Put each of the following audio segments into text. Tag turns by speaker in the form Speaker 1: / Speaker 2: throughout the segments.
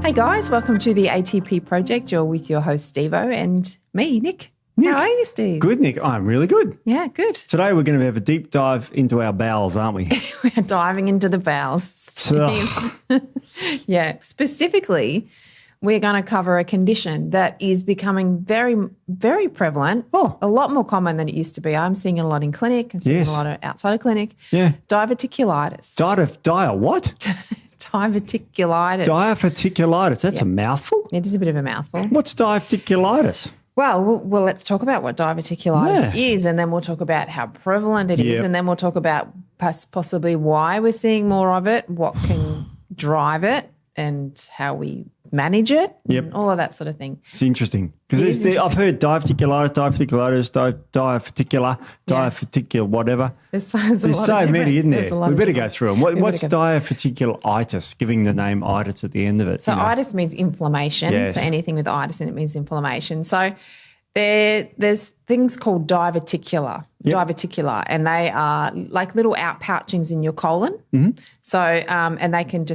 Speaker 1: Hey guys, welcome to the ATP project. You're with your host Stevo and me, Nic. How are you, Steve?
Speaker 2: Good, Nic. I'm really good.
Speaker 1: Yeah, good.
Speaker 2: Today we're going to have a deep dive into our bowels, aren't we?
Speaker 1: We're diving into the bowels, Steve. Yeah, specifically, we're going to cover a condition that is becoming very, very prevalent. A lot more common than it used to be. I'm seeing it a lot in clinic and seeing a lot of outside of clinic.
Speaker 2: Yeah.
Speaker 1: Diverticulitis.
Speaker 2: What?
Speaker 1: Diverticulitis.
Speaker 2: Diverticulitis. That's a mouthful?
Speaker 1: It is a bit of a mouthful.
Speaker 2: What's diverticulitis?
Speaker 1: Well, let's talk about what diverticulitis is, and then we'll talk about how prevalent it is, and then we'll talk about possibly why we're seeing more of it, what can drive it, and how we manage it, and all of that sort of thing.
Speaker 2: It's interesting because I've heard diverticulitis, diverticular, whatever.
Speaker 1: There's so
Speaker 2: many, isn't there? We better go through them. What's diverticulitis, giving the name itis at the end of it?
Speaker 1: So itis means inflammation.
Speaker 2: Yes.
Speaker 1: So anything with itis in it means inflammation. So there's things called diverticular, and they are like little outpouchings in your colon. Mm-hmm. So and they can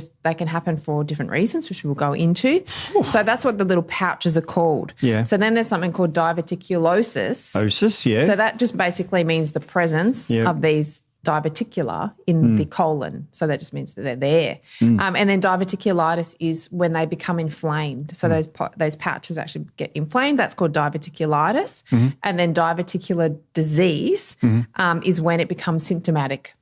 Speaker 1: happen for different reasons, which we'll go into. Ooh. So that's what the little pouches are called. Yeah. So then there's something called diverticulosis. So that just basically means the presence of these diverticula in the colon. So that just means that they're there. And then diverticulitis is when they become inflamed. So those pouches actually get inflamed. That's called diverticulitis. Mm-hmm. And then diverticular disease is when it becomes symptomatic.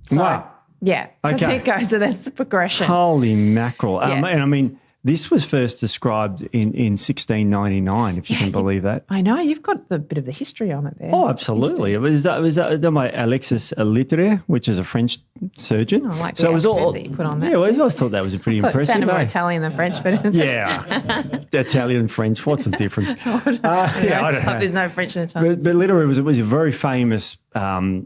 Speaker 1: So,
Speaker 2: wow.
Speaker 1: Yeah. So
Speaker 2: okay.
Speaker 1: there it goes. So that's the progression.
Speaker 2: Holy mackerel.
Speaker 1: Yeah.
Speaker 2: And I mean, this was first described in 1699, if you can believe that.
Speaker 1: I know. You've got a bit of the history on it there.
Speaker 2: Oh, absolutely. Was that my Alexis Litterer, which is a French surgeon?
Speaker 1: Oh, I like the accent that you put on that.
Speaker 2: Yeah, I always thought that was a pretty impressive. It
Speaker 1: sounded more Italian than French, but it's
Speaker 2: Italian, French. What's the difference?
Speaker 1: I don't know. There's no French and Italian.
Speaker 2: But Litterer was a very famous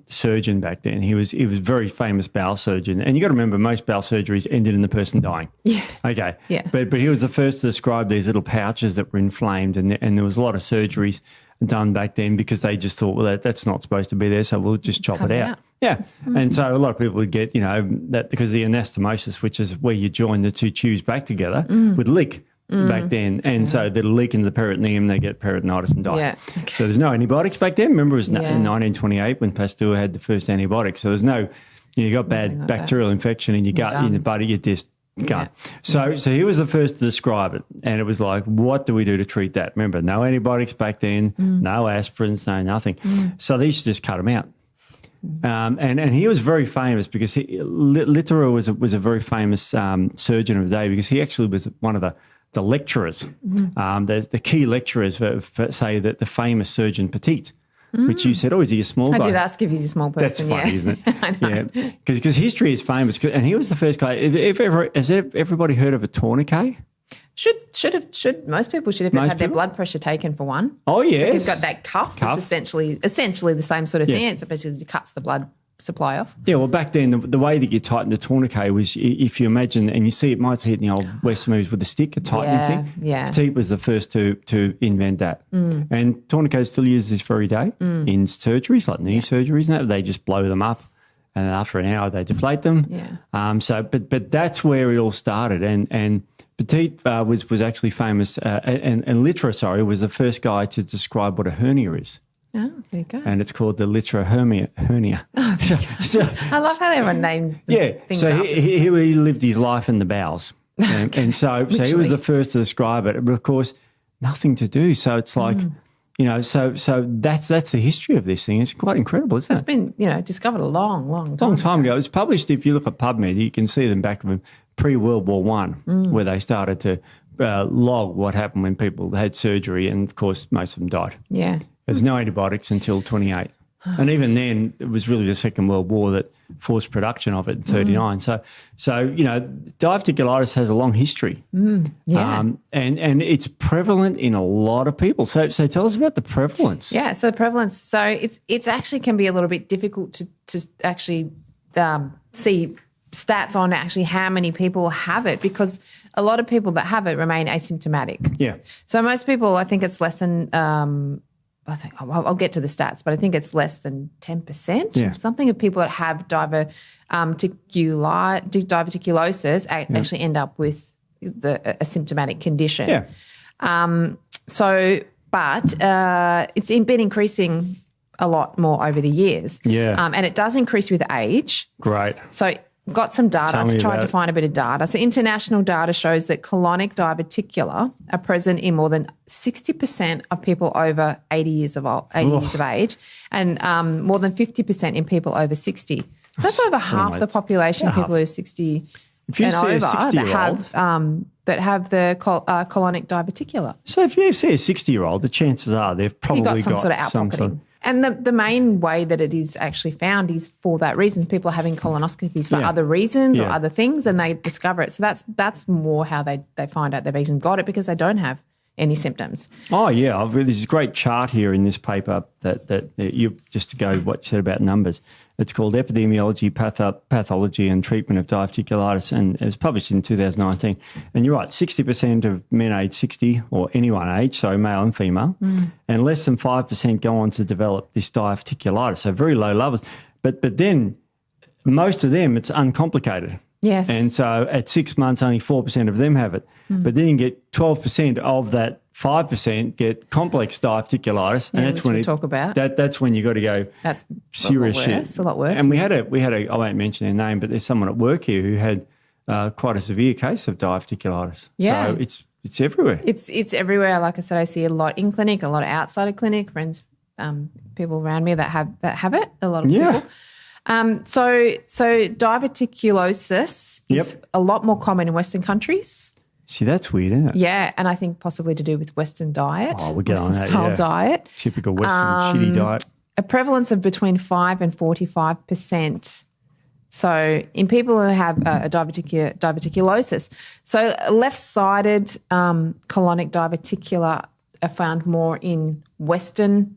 Speaker 2: surgeon back then. He was a very famous bowel surgeon, and you got to remember most bowel surgeries ended in the person dying. Yeah. Okay. Yeah. But he was the first to describe these little pouches that were inflamed, and there was a lot of surgeries done back then because they just thought, well, that's not supposed to be there, so we'll just chop it out. Yeah. Mm-hmm. And so a lot of people would get, that because the anastomosis, which is where you join the two tubes back together, would leak. Back then. And so they'll leak into the peritoneum, they get peritonitis and die. Yeah. Okay. So there's no antibiotics back then. Remember, it was in 1928 when Pasteur had the first antibiotics. So there's no, you got bad bacterial infection in your gut, in the body, you just go. So he was the first to describe it. And it was like, what do we do to treat that? Remember, no antibiotics back then, no aspirins, no nothing. So they used to just cut them out. And he was very famous because Litterer was a very famous surgeon of the day because he actually was one of the lecturers, the key lecturers for say, the famous surgeon Petit, which you said, is he a small guy?
Speaker 1: I did ask if he's a small person.
Speaker 2: That's funny, isn't it?
Speaker 1: I know.
Speaker 2: Yeah, because history is famous. And he was the first guy. Has everybody heard of a tourniquet?
Speaker 1: Should most people should have had their blood pressure taken for one.
Speaker 2: Oh, yes.
Speaker 1: So he's got that cuff. It's essentially the same sort of thing. It's basically it cuts the blood supply off. Yeah,
Speaker 2: well, back then, the way that you tightened the tourniquet was, if you imagine, and you might see it in the old West moves with a stick, a tightening thing. Yeah. Petit was the first to invent that. And tourniquets still used this very day in surgeries, like knee surgeries and that. They just blow them up, and after an hour, they deflate them. Yeah. But that's where it all started. And Petit was actually famous, and Litterer, was the first guy to describe what a hernia is.
Speaker 1: Oh, there you go.
Speaker 2: And it's called the Litterer hernia.
Speaker 1: Oh, I love how everyone names things
Speaker 2: so
Speaker 1: up.
Speaker 2: He lived his life in the bowels. And so he was the first to describe it. But, of course, nothing to do. So it's like, so that's the history of this thing. It's quite incredible, isn't it?
Speaker 1: It's been, discovered a long
Speaker 2: time ago. It was published, if you look at PubMed, you can see them back of pre-World War I, where they started to log what happened when people had surgery. And, of course, most of them died. Yeah. There's no antibiotics until 28. And even then, it was really the Second World War that forced production of it in 39. So diverticulitis has a long history. And it's prevalent in a lot of people. So tell us about the prevalence.
Speaker 1: Yeah, so the prevalence. So it's actually can be a little bit difficult to actually see stats on actually how many people have it because a lot of people that have it remain asymptomatic. Yeah. So most people, I think it's less than I think I'll get to the stats, but I think it's less than 10% or something of people that have diverticulosis actually end up with a symptomatic condition.
Speaker 2: Yeah.
Speaker 1: But it's been increasing a lot more over the years.
Speaker 2: Yeah.
Speaker 1: And it does increase with age.
Speaker 2: Great.
Speaker 1: So got some data. I've tried to find a bit of data. So international data shows that colonic diverticula are present in more than 60% of people over 80 years of age, and more than 50% in people over 60. So that's over half the population of people who are 60 and over that have the colonic diverticula.
Speaker 2: So if you see a 60-year-old, the chances are they've probably got
Speaker 1: some sort of outpocketing. And the main way that it is actually found is for that reason. People are having colonoscopies for other reasons or other things, and they discover it. So that's more how they find out they've even got it, because they don't have any symptoms.
Speaker 2: Oh, yeah. There's a great chart here in this paper that you, just to go what you said about numbers. It's called Epidemiology, Pathology and Treatment of Diverticulitis, and it was published in 2019. And you're right, 60% of men aged 60, or anyone age, so male and female, and less than 5% go on to develop this diverticulitis, so very low levels. But then most of them, it's uncomplicated.
Speaker 1: Yes.
Speaker 2: And so at 6 months, only 4% of them have it. But then you get 12% of that 5% get complex diverticulitis, and that's when
Speaker 1: we'll talk about.
Speaker 2: That's when you got to go.
Speaker 1: That's
Speaker 2: serious
Speaker 1: shit. A lot worse.
Speaker 2: And we had a. I won't mention their name, but there's someone at work here who had quite a severe case of diverticulitis.
Speaker 1: Yeah.
Speaker 2: So it's everywhere.
Speaker 1: It's everywhere. Like I said, I see a lot in clinic, a lot outside of clinic. Friends, people around me that have it. A lot of people. So diverticulosis is a lot more common in Western countries.
Speaker 2: See, that's weird, isn't it?
Speaker 1: Yeah, and I think possibly to do with Western diet.
Speaker 2: Oh, we'll get on that,
Speaker 1: style diet.
Speaker 2: Typical Western shitty diet.
Speaker 1: A prevalence of between 5 and 45%. So in people who have a diverticulosis, so left-sided colonic diverticula are found more in the Western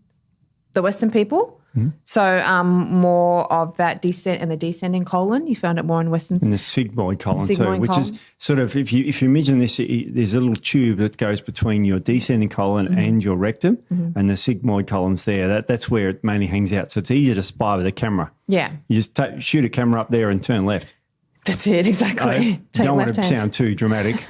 Speaker 1: people. So more of that descent in the descending colon. You found it more in Western.
Speaker 2: In the sigmoid colon too, which is sort of, if you imagine this, there's a little tube that goes between your descending colon and your rectum, and the sigmoid column's there. That's where it mainly hangs out. So it's easier to spy with a camera. Yeah. You just shoot a camera up there and turn left.
Speaker 1: That's it, exactly.
Speaker 2: Don't want to sound too dramatic.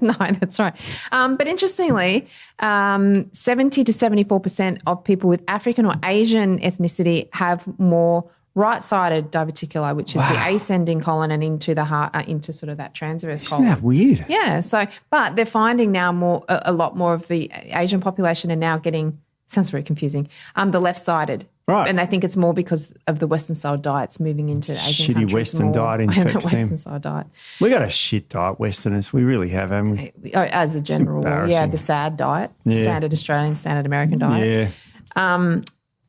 Speaker 1: No, that's right. But interestingly, 70 to 74% of people with African or Asian ethnicity have more right-sided diverticuli, which is the ascending colon and into the heart, into sort of that transverse colon.
Speaker 2: Isn't that weird?
Speaker 1: Yeah. So, but they're finding now a lot more of the Asian population are now getting, sounds very confusing, the left-sided.
Speaker 2: Right.
Speaker 1: And they think it's more because of the Western-style diets moving into Asian countries.
Speaker 2: Shitty Western diet infects them.
Speaker 1: Western-style diet.
Speaker 2: We got a shit diet, Westerners. We really have, haven't we?
Speaker 1: As a general rule, the SAD diet, standard Australian, standard American diet.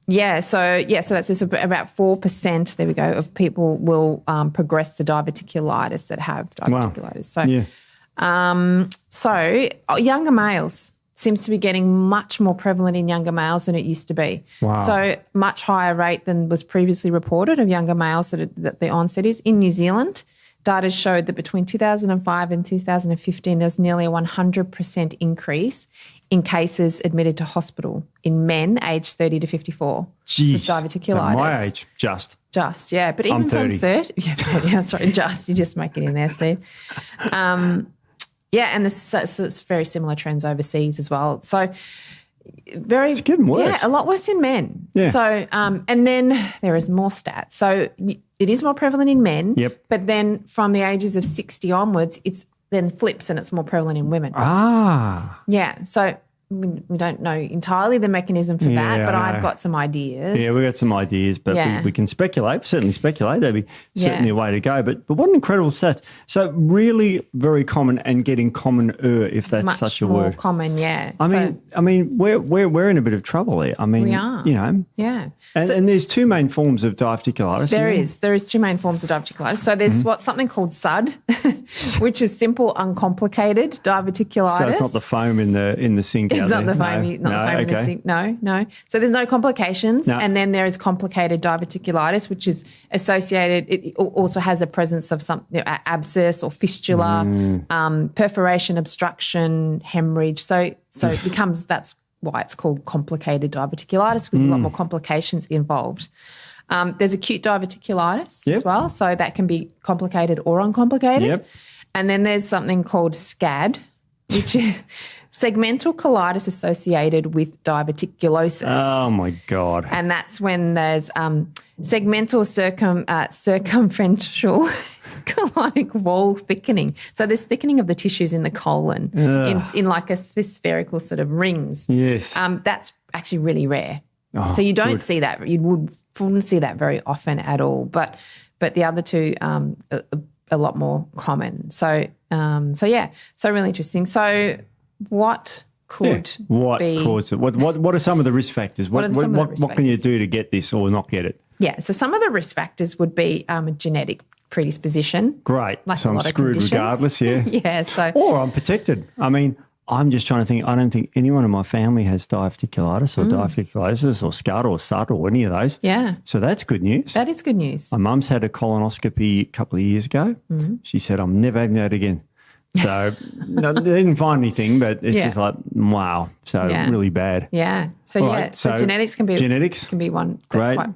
Speaker 2: Yeah.
Speaker 1: So that's just about 4%, there we go, of people will progress to diverticulitis that have diverticulitis.
Speaker 2: Wow.
Speaker 1: So younger males seems to be getting much more prevalent in younger males than it used to be.
Speaker 2: Wow.
Speaker 1: So much higher rate than was previously reported of younger males that the onset is. In New Zealand, data showed that between 2005 and 2015, there's nearly a 100% increase in cases admitted to hospital in men aged 30 to 54 with diverticulitis.
Speaker 2: My age, just.
Speaker 1: Yeah. But even
Speaker 2: I'm 30.
Speaker 1: from 30, that's right, you just make it in there, Steve. And it's very similar trends overseas as well. So
Speaker 2: it's getting worse.
Speaker 1: Yeah, a lot worse in men.
Speaker 2: Yeah.
Speaker 1: So and then there is more stats. So it is more prevalent in men.
Speaker 2: Yep.
Speaker 1: But then from the ages of 60 onwards, it's then flips and it's more prevalent in women. Yeah. So we don't know entirely the mechanism for that, but I've got some ideas.
Speaker 2: Yeah, we've got some ideas, but we can certainly speculate. That'd be certainly a way to go. But what an incredible stats. So really very common and getting commoner, if that's such a word.
Speaker 1: Much more common, yeah.
Speaker 2: I mean, we're in a bit of trouble there. I mean,
Speaker 1: we are.
Speaker 2: You know.
Speaker 1: Yeah.
Speaker 2: And there's two main forms of diverticulitis.
Speaker 1: There is two main forms of diverticulitis. So there's something called SUD, which is simple, uncomplicated diverticulitis.
Speaker 2: So it's not the foam in the sink.
Speaker 1: It's not the foam, in the sink. No. So there's no complications. No. And then there is complicated diverticulitis, which is associated. It also has a presence of some abscess or fistula, perforation, obstruction, hemorrhage. So it becomes, that's why it's called complicated diverticulitis, because there's a lot more complications involved. There's acute diverticulitis as well, so that can be complicated or uncomplicated.
Speaker 2: Yep.
Speaker 1: And then there's something called SCAD, which is segmental colitis associated with diverticulosis.
Speaker 2: Oh, my God.
Speaker 1: And that's when there's segmental circumferential colonic wall thickening. So there's thickening of the tissues in the colon in like a spherical sort of rings.
Speaker 2: Yes.
Speaker 1: That's actually really rare.
Speaker 2: Oh,
Speaker 1: so you don't see that. You wouldn't see that very often at all. But the other two a lot more common. So really interesting. So what could be
Speaker 2: causes it? What are some of the risk factors? What can you do to get this or not get it?
Speaker 1: Yeah, so some of the risk factors would be a genetic predisposition.
Speaker 2: Great.
Speaker 1: Like
Speaker 2: so I'm screwed regardless, yeah.
Speaker 1: Yeah. So
Speaker 2: or I'm protected. I mean, I'm just trying to think. I don't think anyone in my family has diverticulitis or diverticulosis or SCAD or SUT or any of those.
Speaker 1: Yeah.
Speaker 2: So that's good news.
Speaker 1: That is good news.
Speaker 2: My mum's had a colonoscopy a couple of years ago. Mm-hmm. She said, I'm never having that again. So no, they didn't find anything, but it's just like, wow. So really bad.
Speaker 1: Yeah. So right, so genetics can be one. That's quite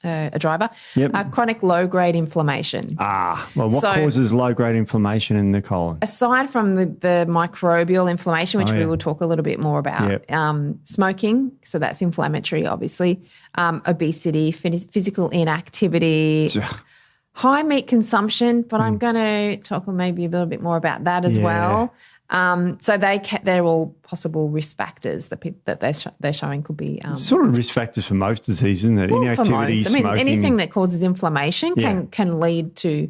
Speaker 1: a driver.
Speaker 2: Yep.
Speaker 1: Chronic low-grade inflammation.
Speaker 2: What causes low-grade inflammation in the colon?
Speaker 1: Aside from the microbial inflammation, which we will talk a little bit more about, smoking, so that's inflammatory, obviously, obesity, physical inactivity, high meat consumption, but I'm going to talk maybe a little bit more about that as well. So they're all possible risk factors that they're showing could be
Speaker 2: sort of risk factors for most diseases, isn't it? Inactivity,
Speaker 1: for most.
Speaker 2: smoking.
Speaker 1: Anything that causes inflammation can lead to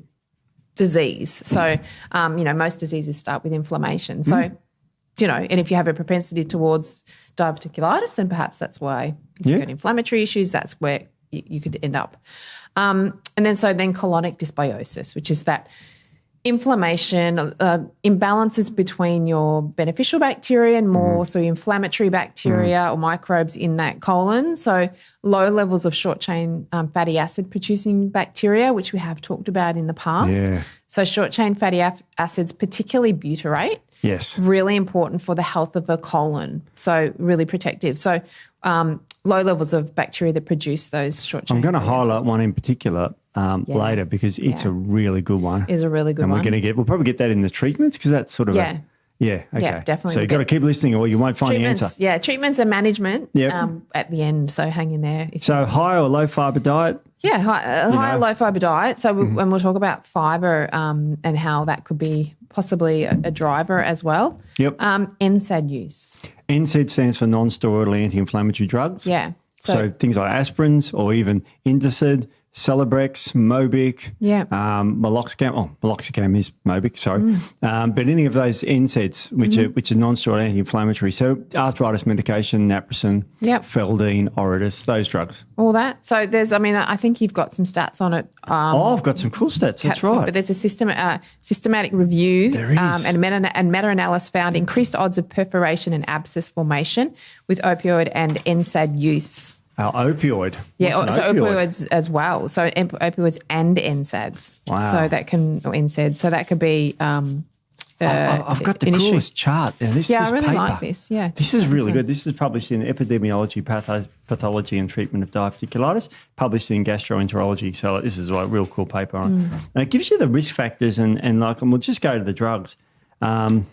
Speaker 1: disease. So most diseases start with inflammation. So and if you have a propensity towards diverticulitis, then perhaps that's why you've got inflammatory issues. That's where you could end up. And then colonic dysbiosis, which is that inflammation, imbalances between your beneficial bacteria and more so inflammatory bacteria or microbes in that colon. So low levels of short-chain fatty acid producing bacteria, which we have talked about in the past. Yeah. So short-chain fatty acids, particularly butyrate, really important for the health of the colon. So really protective. So low levels of bacteria that produce those short-chain
Speaker 2: I'm going to highlight
Speaker 1: acids.
Speaker 2: one in particular later because it's a really good one.
Speaker 1: It is a really good one.
Speaker 2: And we'll probably get that in the treatments because that's sort of okay.
Speaker 1: Yeah, definitely.
Speaker 2: So you've got to keep listening or you won't find the answer.
Speaker 1: Yeah, treatments and management at the end, so hang in there.
Speaker 2: So high or low fibre diet?
Speaker 1: Yeah, high or low fibre diet. So when we'll talk about fibre and how that could be possibly a driver as well.
Speaker 2: Yep.
Speaker 1: NSAID use.
Speaker 2: NSAID stands for non-steroidal anti-inflammatory drugs.
Speaker 1: Yeah.
Speaker 2: So things like aspirins or even Indocid, Celebrex, Mobic, meloxicam. Meloxicam is Mobic, sorry. But any of those NSAIDs, which are non-steroidal anti-inflammatory. So arthritis medication, naproxen, Feldene, Oritus, those drugs.
Speaker 1: All that. So I think you've got some stats on it.
Speaker 2: I've got some cool stats. That's right.
Speaker 1: But there's a systematic review and meta-analysis found increased odds of perforation and abscess formation with opioid and NSAID use.
Speaker 2: Opioid.
Speaker 1: Yeah, so opioids as well. So opioids and NSAIDs.
Speaker 2: Wow.
Speaker 1: So that NSAIDs. So that could be.
Speaker 2: I've got the coolest chart. Yeah,
Speaker 1: I really
Speaker 2: paper.
Speaker 1: like this. Yeah,
Speaker 2: this is really good. This is published in Epidemiology, Pathology and Treatment of Diverticulitis, published in Gastroenterology. So this is a real cool paper on it. And it gives you the risk factors and we'll just go to the drugs. Wrong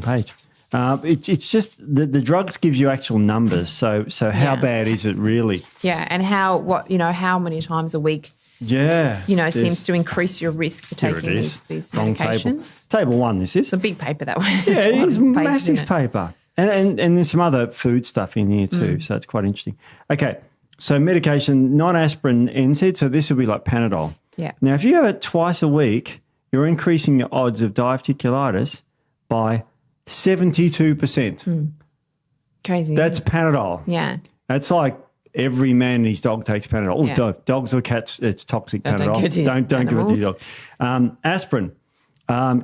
Speaker 2: page. It's just the drugs gives you actual numbers. So how bad is it really?
Speaker 1: Yeah, and how many times a week?
Speaker 2: Yeah,
Speaker 1: seems to increase your risk for taking these medications.
Speaker 2: Table 1, this is.
Speaker 1: It's a big paper, that one.
Speaker 2: Yeah, it is massive paper. And there's some other food stuff in here too, so it's quite interesting. Okay, so medication, non-aspirin NSAID, so this will be like Panadol.
Speaker 1: Yeah.
Speaker 2: Now, if you have it twice a week, you're increasing your odds of diverticulitis by 72%.
Speaker 1: Crazy.
Speaker 2: That's Panadol.
Speaker 1: Yeah.
Speaker 2: That's like every man and his dog takes Panadol. Oh, dogs or cats, it's toxic Panadol. Don't give it to your dog. Aspirin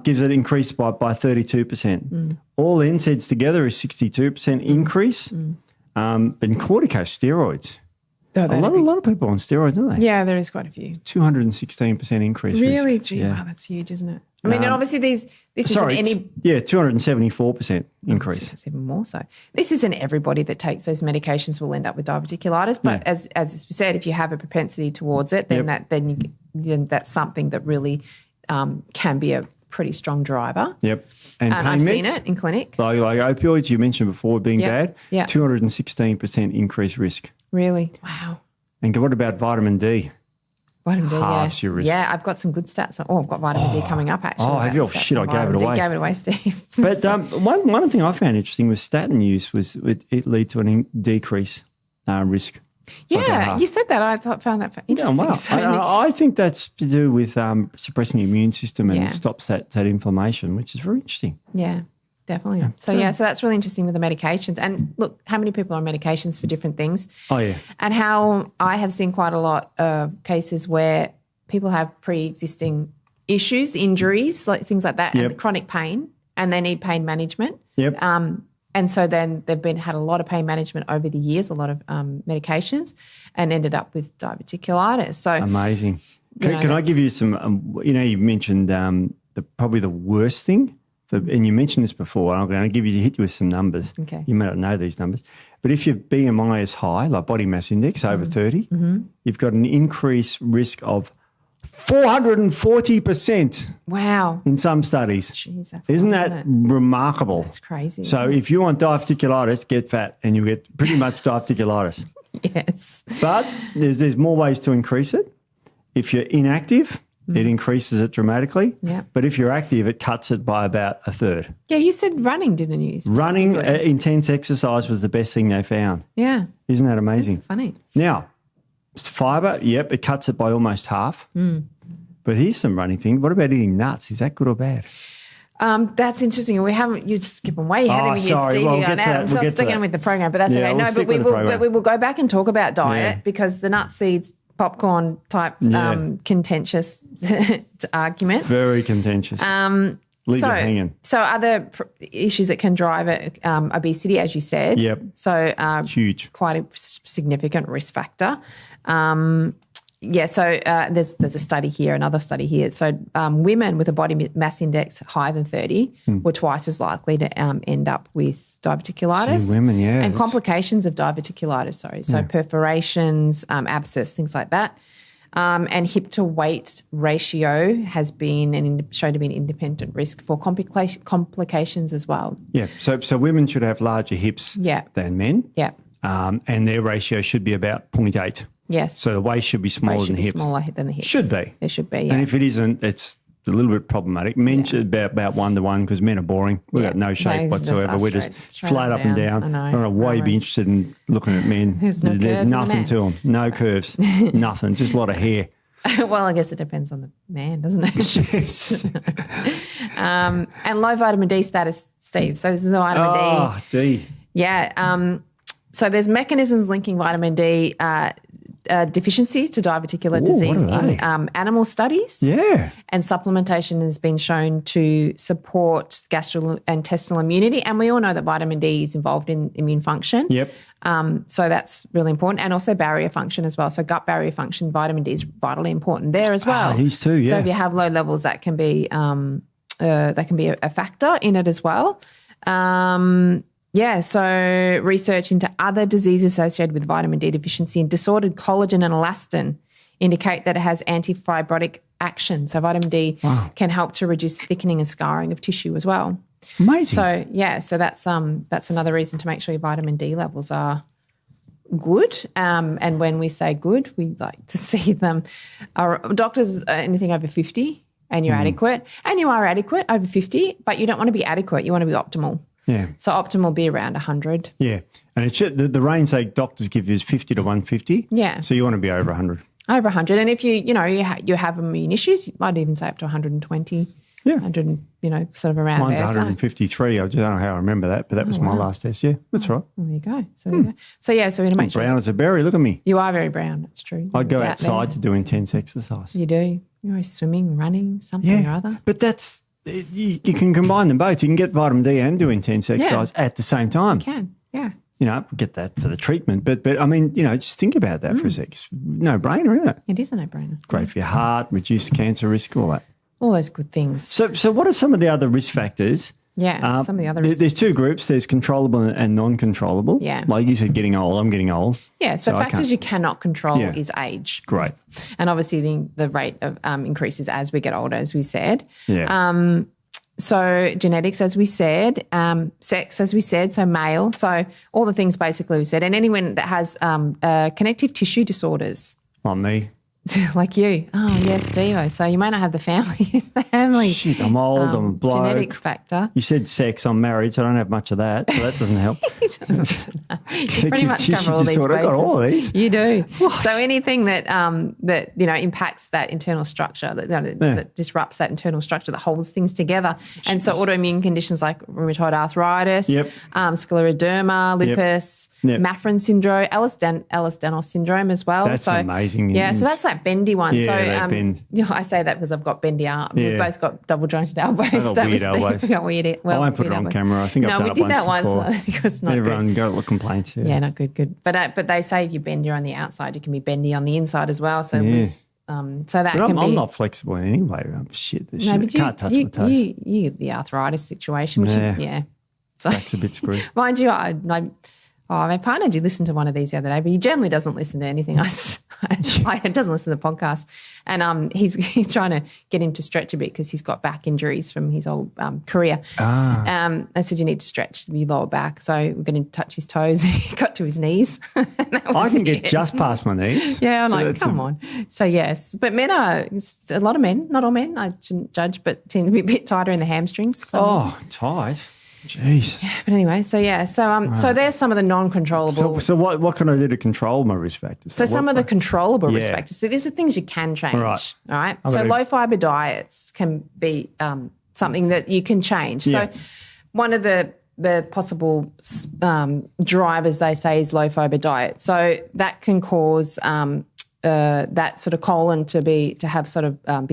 Speaker 2: gives it increase by 32%. All NSAIDs together is 62% increase. But corticosteroids, a lot of people on steroids, aren't they?
Speaker 1: Yeah, there is quite a few.
Speaker 2: 216% increase.
Speaker 1: Really? Gee, wow, that's huge, isn't it? I mean, and obviously this isn't any...
Speaker 2: Yeah, 274% increase.
Speaker 1: That's even more so. This isn't everybody that takes those medications will end up with diverticulitis, but as we said, if you have a propensity towards it, then then that's something that really can be a pretty strong driver.
Speaker 2: Yep. And
Speaker 1: I've seen it in clinic.
Speaker 2: Like opioids you mentioned before being bad, 216% increased risk.
Speaker 1: Really? Wow.
Speaker 2: And what about vitamin D?
Speaker 1: Vitamin D,
Speaker 2: halves your risk.
Speaker 1: Yeah, I've got some good stats. Oh, I've got vitamin D coming up, actually.
Speaker 2: Oh, have you? Oh, shit, I gave it away.
Speaker 1: Gave it away, Steve.
Speaker 2: But one thing I found interesting was statin use it lead to a decrease risk.
Speaker 1: Yeah, you said that. I found that interesting.
Speaker 2: Yeah, wow. I think that's to do with suppressing the immune system and stops that inflammation, which is very interesting.
Speaker 1: Yeah, definitely. So that's really interesting with the medications. And look, how many people are on medications for different things?
Speaker 2: Oh, yeah.
Speaker 1: And how I have seen quite a lot of cases where people have pre-existing issues, injuries, like things like that, and chronic pain, and they need pain management.
Speaker 2: Yep.
Speaker 1: And so then they've had a lot of pain management over the years, a lot of medications, and ended up with diverticulitis. So
Speaker 2: amazing. Can I give you some? You mentioned probably the worst thing, and you mentioned this before. And I'm going to hit you with some numbers.
Speaker 1: Okay.
Speaker 2: You may not know these numbers, but if your BMI is high, like body mass index over 30, you've got an increased risk of 440%.
Speaker 1: Wow.
Speaker 2: In some studies.
Speaker 1: Jeez, that's
Speaker 2: Isn't that remarkable?
Speaker 1: That's crazy.
Speaker 2: So if you want diverticulitis, get fat and you get pretty much diverticulitis.
Speaker 1: Yes.
Speaker 2: But there's more ways to increase it. If you're inactive, it increases it dramatically.
Speaker 1: Yeah.
Speaker 2: But if you're active, it cuts it by about a third.
Speaker 1: Yeah, you said running, didn't you?
Speaker 2: Running, intense exercise was the best thing they found.
Speaker 1: Yeah.
Speaker 2: Isn't that amazing?
Speaker 1: That's funny.
Speaker 2: Now, fibre, it cuts it by almost half. But here's some running thing. What about eating nuts? Is that good or bad?
Speaker 1: That's interesting. You're skipping way ahead of me,
Speaker 2: sorry.
Speaker 1: Stevie.
Speaker 2: Well,
Speaker 1: I'm still sticking with the program, but that's okay.
Speaker 2: We'll
Speaker 1: but we will go back and talk about diet because the nut seeds, popcorn type contentious argument.
Speaker 2: Very contentious. Leave you hanging.
Speaker 1: So other issues that can drive it, obesity, as you said.
Speaker 2: Yep.
Speaker 1: So
Speaker 2: huge.
Speaker 1: Quite a significant risk factor. So there's a study here, another study here. So women with a body mass index higher than 30 were twice as likely to end up with diverticulitis.
Speaker 2: Women,
Speaker 1: and complications of diverticulitis, So perforations, abscess, things like that. And hip to weight ratio has been shown to be an independent risk for complications as well.
Speaker 2: Yeah, so women should have larger hips than men.
Speaker 1: Yeah.
Speaker 2: And their ratio should be about 0.8.
Speaker 1: Yes.
Speaker 2: So the waist should be smaller than the hips.
Speaker 1: Smaller than the hips.
Speaker 2: Should be.
Speaker 1: It should be, yeah.
Speaker 2: And if it isn't, it's a little bit problematic. Men should be about 1-to-1 because men are boring. We've got no shape whatsoever. We're just flat up and down. I don't know why you'd be interested in looking at men.
Speaker 1: There's
Speaker 2: nothing to them. No curves. Nothing. Just a lot of hair.
Speaker 1: Well, I guess it depends on the man, doesn't it?
Speaker 2: Yes.
Speaker 1: And low vitamin D status, Steve. So this is the vitamin D.
Speaker 2: Oh, D.
Speaker 1: Yeah. So there's mechanisms linking vitamin D deficiencies to diverticular disease in animal studies.
Speaker 2: Yeah.
Speaker 1: And supplementation has been shown to support gastrointestinal immunity. And we all know that vitamin D is involved in immune function.
Speaker 2: Yep.
Speaker 1: So that's really important. And also barrier function as well. So gut barrier function, vitamin D is vitally important there as well.
Speaker 2: These too, yeah.
Speaker 1: So if you have low levels, that can be a factor in it as well. So research into other diseases associated with vitamin D deficiency and disordered collagen and elastin indicate that it has antifibrotic action. So vitamin D can help to reduce thickening and scarring of tissue as well.
Speaker 2: Amazing.
Speaker 1: So that's another reason to make sure your vitamin D levels are good. And when we say good, we like to see them. Our doctors, anything over 50 and you're adequate. And you are adequate over 50, but you don't want to be adequate. You want to be optimal.
Speaker 2: Yeah.
Speaker 1: So optimal be around 100.
Speaker 2: Yeah. And it should, the range they doctors give you is 50 to 150.
Speaker 1: Yeah.
Speaker 2: So you want to be over 100.
Speaker 1: Over 100. And if you have immune issues, you might even say up to 120.
Speaker 2: Yeah.
Speaker 1: 100, sort of around
Speaker 2: Mine's
Speaker 1: there.
Speaker 2: 153. I don't know how I remember that, but that was my last test. Yeah, that's right.
Speaker 1: Well, there you go. So we're going to make sure.
Speaker 2: Brown as a berry. Look at me.
Speaker 1: You are very brown. That's true.
Speaker 2: I go outside to do intense exercise.
Speaker 1: You do. You're always swimming, running, something or other.
Speaker 2: But that's, you can combine them both. You can get vitamin D and do intense exercise at the same time.
Speaker 1: You can, yeah.
Speaker 2: Get that for the treatment. But I mean, just think about that for a sec. It's no-brainer, isn't it?
Speaker 1: It is a no-brainer.
Speaker 2: Great for your heart, reduce cancer risk, all that.
Speaker 1: All those good things.
Speaker 2: So what are some of the other risk factors
Speaker 1: Yeah, some of the other
Speaker 2: there's two groups. There's controllable and non-controllable.
Speaker 1: Yeah.
Speaker 2: Like you said, getting old. I'm getting old.
Speaker 1: Yeah, so factors you cannot control is age.
Speaker 2: Great.
Speaker 1: And obviously the rate of increases as we get older, as we said.
Speaker 2: Yeah.
Speaker 1: So genetics, as we said, sex, as we said, so male. So all the things basically we said. And anyone that has connective tissue disorders.
Speaker 2: Like me.
Speaker 1: Like you. Oh, yes, Steve. So you may not have the family.
Speaker 2: Shit, I'm old, I'm a bloke.
Speaker 1: Genetics factor.
Speaker 2: You said sex, I'm married, so I don't have much of that. So that doesn't help.
Speaker 1: You pretty much cover all these bases.
Speaker 2: I've got all of these.
Speaker 1: You do. So anything that impacts that internal structure, that disrupts that internal structure, that holds things together. And so autoimmune conditions like rheumatoid arthritis, scleroderma, lupus, Maffrin syndrome, Ehlers-Danlos syndrome as well.
Speaker 2: That's amazing.
Speaker 1: Yeah, so that's that bendy one.
Speaker 2: Yeah,
Speaker 1: so
Speaker 2: bend.
Speaker 1: I say that because I've got bendy arms. We've both got double jointed elbows.
Speaker 2: I've got weird elbows.
Speaker 1: We got weird.
Speaker 2: I won't put it on camera. I think I've done it once before.
Speaker 1: No, we did that once. It's not
Speaker 2: Everyone
Speaker 1: good.
Speaker 2: got complaints.
Speaker 1: Yeah, not good. But they say if you bend on the outside, you can be bendy on the inside as well. So so that can be. I'm
Speaker 2: not flexible in any way. Shit, this shit.
Speaker 1: But
Speaker 2: Can't touch my toes.
Speaker 1: You the arthritis situation, which so
Speaker 2: back's a bit screwed.
Speaker 1: Mind you, my partner did listen to one of these the other day, but he generally doesn't listen to anything. He doesn't listen to the podcast. And he's trying to get him to stretch a bit because he's got back injuries from his old career. I said, you need to stretch your lower back. So we're going to touch his toes. He got to his knees.
Speaker 2: I can get just past my knees.
Speaker 1: Yeah, I'm like, come on. So, yes. But men a lot of men, not all men, I shouldn't judge, but tend to be a bit tighter in the hamstrings for some reason.
Speaker 2: Tight. Jeez.
Speaker 1: Yeah, but anyway, so there's some of the non-controllable.
Speaker 2: So what can I do to control my risk factors?
Speaker 1: So some of the controllable risk factors. So these are things you can change. All right. So low fiber diets can be something that you can change. So one of the possible drivers, they say, is low fiber diet. So that can cause that sort of colon to be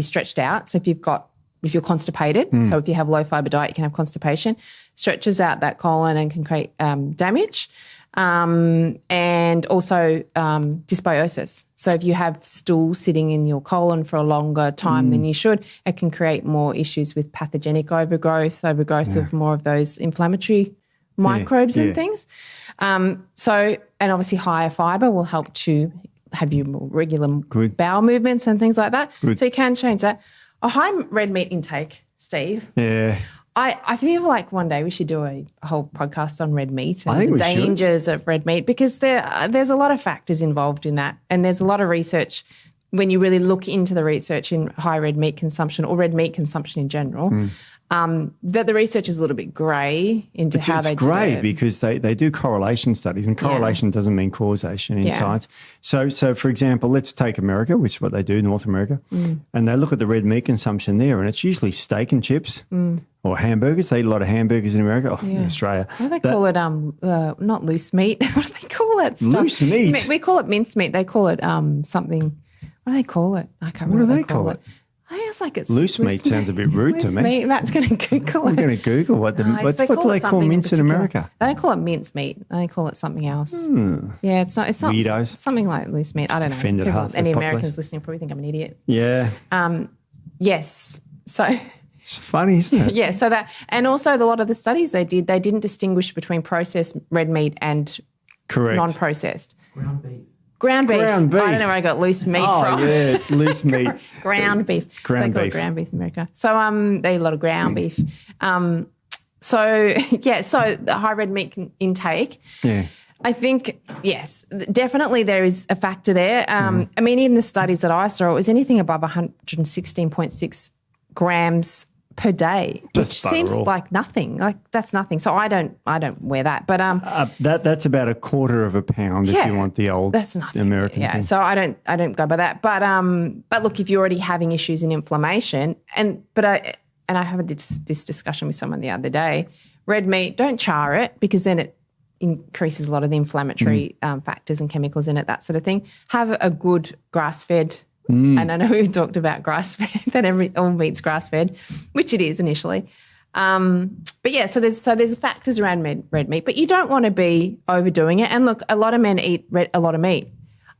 Speaker 1: stretched out. So if you're constipated, so if you have low fiber diet, you can have constipation, stretches out that colon and can create damage. And also dysbiosis. So if you have stool sitting in your colon for a longer time than you should, it can create more issues with pathogenic overgrowth of more of those inflammatory microbes and things. And obviously higher fiber will help to have you more regular bowel movements and things like that. So you can change that. A high red meat intake, Steve.
Speaker 2: Yeah.
Speaker 1: I feel like one day we should do a whole podcast on red meat and the dangers of red meat, because there's a lot of factors involved in that, and there's a lot of research when you really look into the research in high red meat consumption or red meat consumption in general. That the research is a little bit grey into how they do it. It's grey
Speaker 2: because they do correlation studies, and correlation doesn't mean causation in science. So, for example, let's take America, which is what they do, North America, and they look at the red meat consumption there, and it's usually steak and chips or hamburgers. They eat a lot of hamburgers in America, in Australia.
Speaker 1: What do they call it? Not loose meat. What do they call that stuff?
Speaker 2: Loose meat?
Speaker 1: We call it mince meat. They call it something. What do they call it? I can't remember what they call it. I think it's like it's
Speaker 2: loose meat sounds a bit rude to me.
Speaker 1: Matt's going to Google it.
Speaker 2: We're going to Google what do they call mince in America?
Speaker 1: They don't call it mince meat. They call it something else. Yeah, it's not.
Speaker 2: Weirdos.
Speaker 1: It's something like loose meat. I don't know. Any Americans listening probably think I'm an idiot.
Speaker 2: Yeah.
Speaker 1: Yes. So
Speaker 2: it's funny, isn't it?
Speaker 1: Yeah. So that, and also a lot of the studies they didn't distinguish between processed red meat and non-processed. Ground beef. I don't know where I got loose meat from.
Speaker 2: Oh, yeah, loose meat.
Speaker 1: Ground beef. They call it ground beef in America. So they eat a lot of ground beef. So the high red meat intake. Yeah. I think, yes, definitely there is a factor there. I mean, in the studies that I saw, it was anything above 116.6 grams per day, which seems like nothing. Like that's nothing. So I don't wear that. But
Speaker 2: that's about a quarter of a pound if you want the old American thing.
Speaker 1: So I don't go by that. But look, if you're already having issues in inflammation, I had this discussion with someone the other day. Red meat, don't char it, because then it increases a lot of the inflammatory factors and chemicals in it, that sort of thing. Have a good grass-fed. And I know we've talked about grass-fed, that all meat's grass-fed, which it is initially. But yeah, so there's factors around red meat, but you don't want to be overdoing it. And look, a lot of men eat a lot of meat.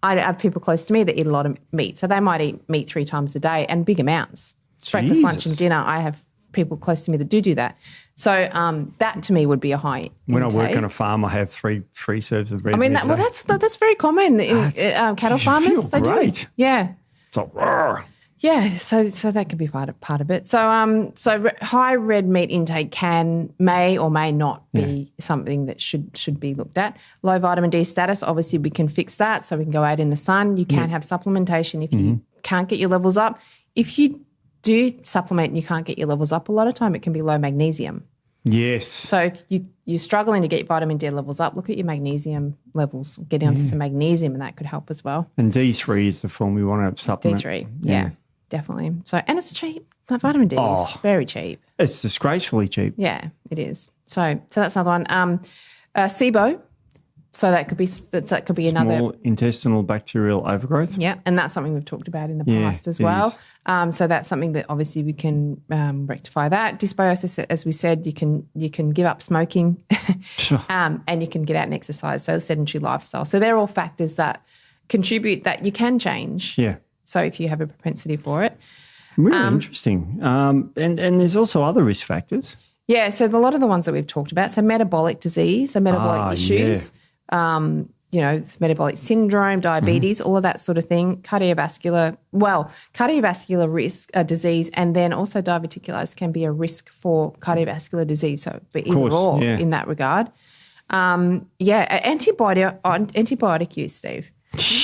Speaker 1: I have people close to me that eat a lot of meat, so they might eat meat 3 times a day and big amounts. Jesus. Breakfast, lunch, and dinner. I have people close to me that do that. So that to me would be a high
Speaker 2: When
Speaker 1: intake.
Speaker 2: I work on a farm, I have three serves of red
Speaker 1: I mean,
Speaker 2: meat.
Speaker 1: that's very common in cattle farmers.
Speaker 2: Feel great.
Speaker 1: Do. Yeah.
Speaker 2: It's like, roar.
Speaker 1: Yeah, so that could be part of it. So high red meat intake may or may not be something that should be looked at. Low vitamin D status, obviously we can fix that, so we can go out in the sun. You can have supplementation if you can't get your levels up. If you do supplement and you can't get your levels up, a lot of time it can be low magnesium.
Speaker 2: Yes.
Speaker 1: So if you're struggling to get your vitamin D levels up, look at your magnesium levels, get onto some magnesium, and that could help as well.
Speaker 2: And D3 is the form we want to supplement.
Speaker 1: D3, yeah. Definitely. So, and it's cheap. Vitamin D is very cheap.
Speaker 2: It's disgracefully cheap.
Speaker 1: Yeah, it is. So that's another one. SIBO. So that could be another
Speaker 2: small intestinal bacterial overgrowth.
Speaker 1: Yeah, and that's something we've talked about in the past as well. So that's something that obviously we can rectify that. Dysbiosis, as we said, you can give up smoking, and you can get out and exercise. So sedentary lifestyle. So they're all factors that contribute that you can change.
Speaker 2: Yeah.
Speaker 1: So if you have a propensity for it.
Speaker 2: Really interesting. And there's also other risk factors.
Speaker 1: Yeah, so a lot of the ones that we've talked about. So metabolic disease, so metabolic issues, metabolic syndrome, diabetes, all of that sort of thing, cardiovascular risk disease, and then also diverticulitis can be a risk for cardiovascular disease. So either or in that regard. Antibiotic use, Steve.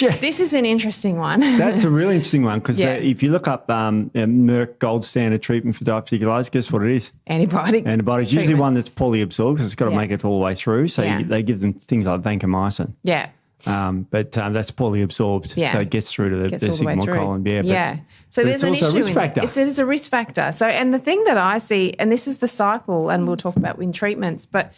Speaker 2: Yeah.
Speaker 1: This is an interesting one.
Speaker 2: That's a really interesting one because if you look up Merck gold standard treatment for diverticulitis, guess what it is? Antibiotics. Usually one that's poorly absorbed because it's got to make it all the way through. So they give them things like vancomycin.
Speaker 1: Yeah.
Speaker 2: But that's poorly absorbed. So it gets through to the sigmoid colon.
Speaker 1: So there's an issue.
Speaker 2: It's also a risk factor.
Speaker 1: It is a risk factor. So, and the thing that I see, and this is the cycle, and we'll talk about in treatments, but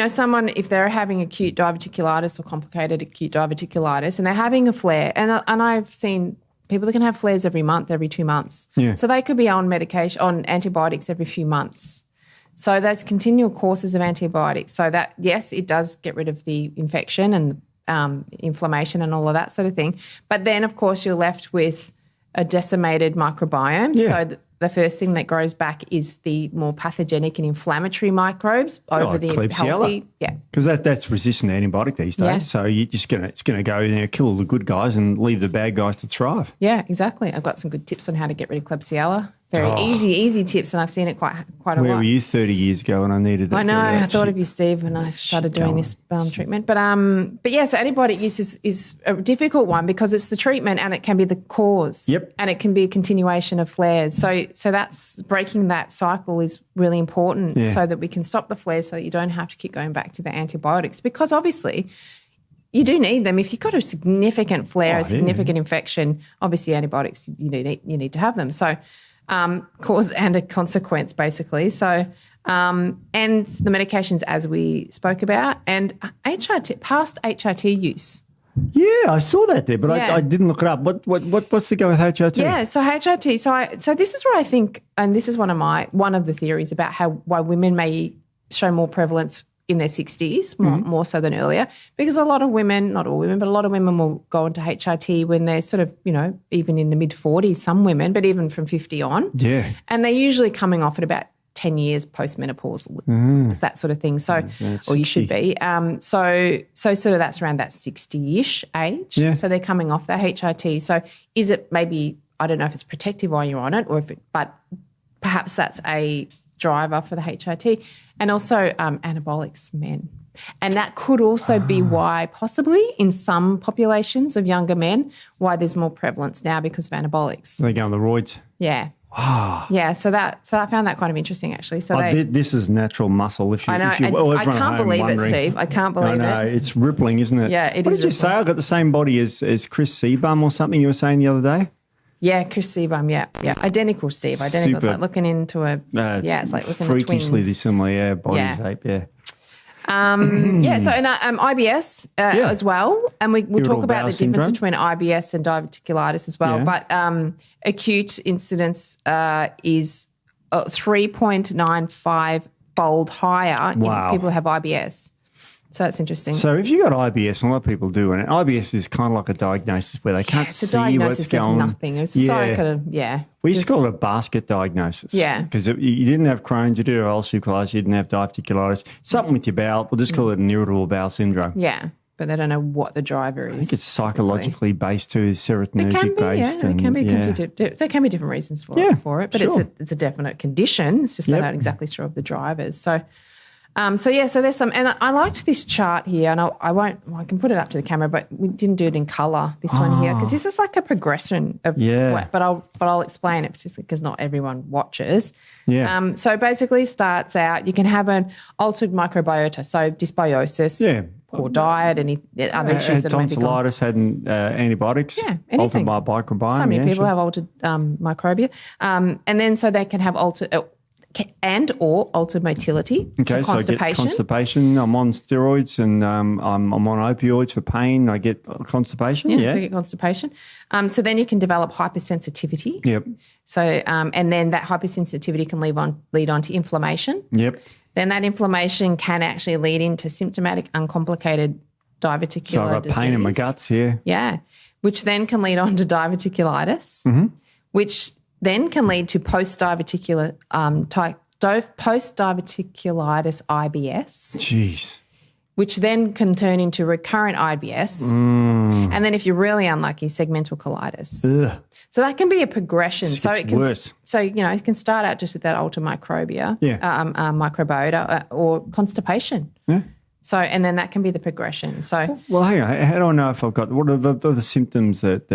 Speaker 1: someone, if they're having acute diverticulitis or complicated acute diverticulitis and they're having a flare, and I've seen people that can have flares every month, every 2 months. Yeah. So they could be on medication, on antibiotics every few months. So that's continual courses of antibiotics. So that, yes, it does get rid of the infection and inflammation and all of that sort of thing. But then, of course, you're left with a decimated microbiome. Yeah. So the first thing that grows back is the more pathogenic and inflammatory microbes over the healthy. Yeah.
Speaker 2: Because that's resistant to antibiotic these days. Yeah. So it's gonna go in there, kill all the good guys and leave the bad guys to thrive.
Speaker 1: Yeah, exactly. I've got some good tips on how to get rid of Klebsiella. Very easy tips, and I've seen it quite a lot.
Speaker 2: Where were you 30 years ago when I needed that?
Speaker 1: I know. I thought of you, Steve, when I started doing this treatment. But yeah, so antibiotic use is a difficult one because it's the treatment and it can be the cause.
Speaker 2: Yep.
Speaker 1: And it can be a continuation of flares. So that's breaking that cycle is really important so that we can stop the flares so that you don't have to keep going back to the antibiotics because obviously you do need them. If you've got a significant flare, a significant infection, obviously antibiotics, you need to have them. So cause and a consequence, basically. So, and the medications, as we spoke about, and HRT, past HRT use.
Speaker 2: Yeah, I saw that there, but I didn't look it up. What's the go with HRT?
Speaker 1: Yeah, so HRT. So this is where I think, and this is one of the theories about why women may show more prevalence in their 60s, more so than earlier, because a lot of women, not all women, but a lot of women will go into HRT when they're sort of, even in the mid-40s, some women, but even from 50 on.
Speaker 2: Yeah.
Speaker 1: And they're usually coming off at about 10 years postmenopausal, that sort of thing. So, or you should be. So sort of that's around that 60-ish age. Yeah. So they're coming off their HRT. So is it maybe, I don't know if it's protective while you're on it but perhaps that's a driver for the HRT. And also anabolics for men. And that could also be why possibly in some populations of younger men, why there's more prevalence now because of anabolics.
Speaker 2: They go on the roids.
Speaker 1: Yeah.
Speaker 2: Wow.
Speaker 1: Yeah, so I found that kind of interesting actually. So
Speaker 2: this is natural muscle.
Speaker 1: I know. I can't believe it, Steve. I can't believe it.
Speaker 2: No, it's rippling, isn't it?
Speaker 1: Yeah, it is.
Speaker 2: What did you say? I got the same body as Chris Seabum or something you were saying the other day?
Speaker 1: Yeah, Chris Seabum, yeah. Identical, Steve. Identical. It's like looking into it's like looking at twins.
Speaker 2: Freakishly dissimilar, body shape,
Speaker 1: so and IBS as well. And we'll talk about the difference between IBS and diverticulitis as well. Yeah. But acute incidence is 3.95-fold higher in people who have IBS. So that's interesting.
Speaker 2: So if you got IBS, and a lot of people do, and IBS is kind of like a diagnosis where they can't see what's going on.
Speaker 1: Nothing. It's
Speaker 2: We used to call it a basket diagnosis.
Speaker 1: Yeah.
Speaker 2: Because you didn't have Crohn's, you didn't have ulcerative colitis, you didn't have diverticulitis, something with your bowel. We'll just call it an irritable bowel syndrome.
Speaker 1: Yeah. But they don't know what the driver is.
Speaker 2: I think it's psychologically based too, is serotonergic based.
Speaker 1: There can be there can be different reasons for it, but it's a definite condition. It's just they're not exactly sure of the drivers. So there's some, and I liked this chart here, and I can put it up to the camera, but we didn't do it in colour, this one here, because this is like a progression of but I'll explain it, particularly because not everyone watches. Yeah. So basically starts out, you can have an altered microbiota, so dysbiosis. Yeah. Poor diet, any other issues that maybe
Speaker 2: tonsillitis, had antibiotics, altered microbiome.
Speaker 1: So many people have altered microbia, and then so they can have altered motility,
Speaker 2: okay,
Speaker 1: so constipation.
Speaker 2: I get constipation. I'm on steroids and I'm on opioids for pain. I get constipation.
Speaker 1: So you get constipation. So then you can develop hypersensitivity.
Speaker 2: Yep.
Speaker 1: So and then that hypersensitivity can lead on to inflammation.
Speaker 2: Yep.
Speaker 1: Then that inflammation can actually lead into symptomatic, uncomplicated diverticular disease.
Speaker 2: So I've got pain in my guts here.
Speaker 1: Yeah, which then can lead on to diverticulitis, which then can lead to post-diverticulitis IBS.
Speaker 2: Jeez.
Speaker 1: Which then can turn into recurrent IBS. And then if you're really unlucky, segmental colitis.
Speaker 2: Ugh.
Speaker 1: So that can be a progression.
Speaker 2: So it can worse.
Speaker 1: So, it can start out just with that altered microbiota or constipation. Yeah. So, and then that can be the progression. So,
Speaker 2: well, hang on. How do I know if I've got, what are the symptoms that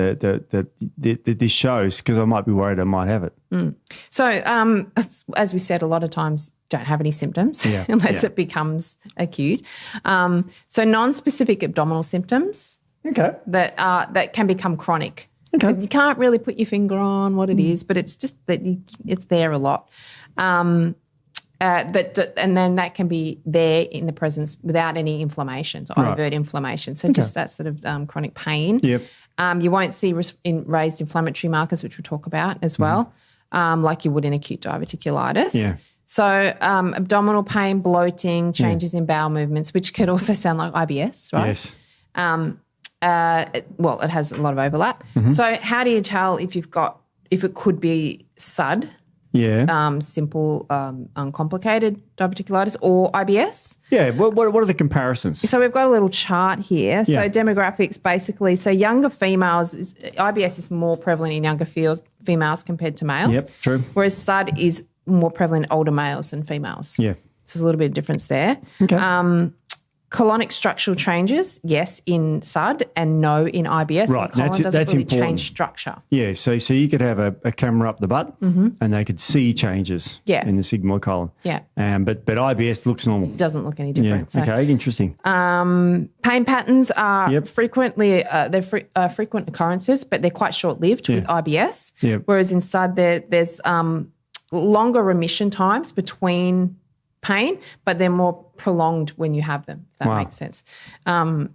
Speaker 2: this shows? Because I might be worried I might have it.
Speaker 1: So, as we said, a lot of times don't have any symptoms unless it becomes acute. So, non-specific abdominal symptoms that can become chronic. Okay. You can't really put your finger on what it is, but it's just that it's there a lot. And then that can be there in the presence without any inflammation, so overt inflammation. So just that sort of chronic pain.
Speaker 2: Yep.
Speaker 1: You won't see raised inflammatory markers, which we'll talk about as well, like you would in acute diverticulitis. Yeah. So abdominal pain, bloating, changes in bowel movements, which could also sound like IBS, right?
Speaker 2: Yes.
Speaker 1: It has a lot of overlap. So how do you tell if it could be SUD? Yeah. Simple, uncomplicated diverticulitis or IBS.
Speaker 2: Yeah. What are the comparisons?
Speaker 1: So we've got a little chart here. So demographics basically. So younger females, IBS is more prevalent in younger females compared to males.
Speaker 2: Yep, true.
Speaker 1: Whereas SUD is more prevalent in older males than females.
Speaker 2: Yeah.
Speaker 1: So there's a little bit of difference there. Okay. Colonic structural changes, yes, in SUD and no in IBS.
Speaker 2: Right,
Speaker 1: colon doesn't really
Speaker 2: important.
Speaker 1: change structure.
Speaker 2: Yeah, so you could have a camera up the butt and they could see changes in the sigmoid colon. Yeah. But IBS looks normal.
Speaker 1: It doesn't look any different.
Speaker 2: Yeah. Okay, interesting.
Speaker 1: Pain patterns are frequently frequent occurrences, but they're quite short-lived with IBS. Yep. Whereas in SUD there's longer remission times between pain, but they're more prolonged when you have them, if that makes sense. Pain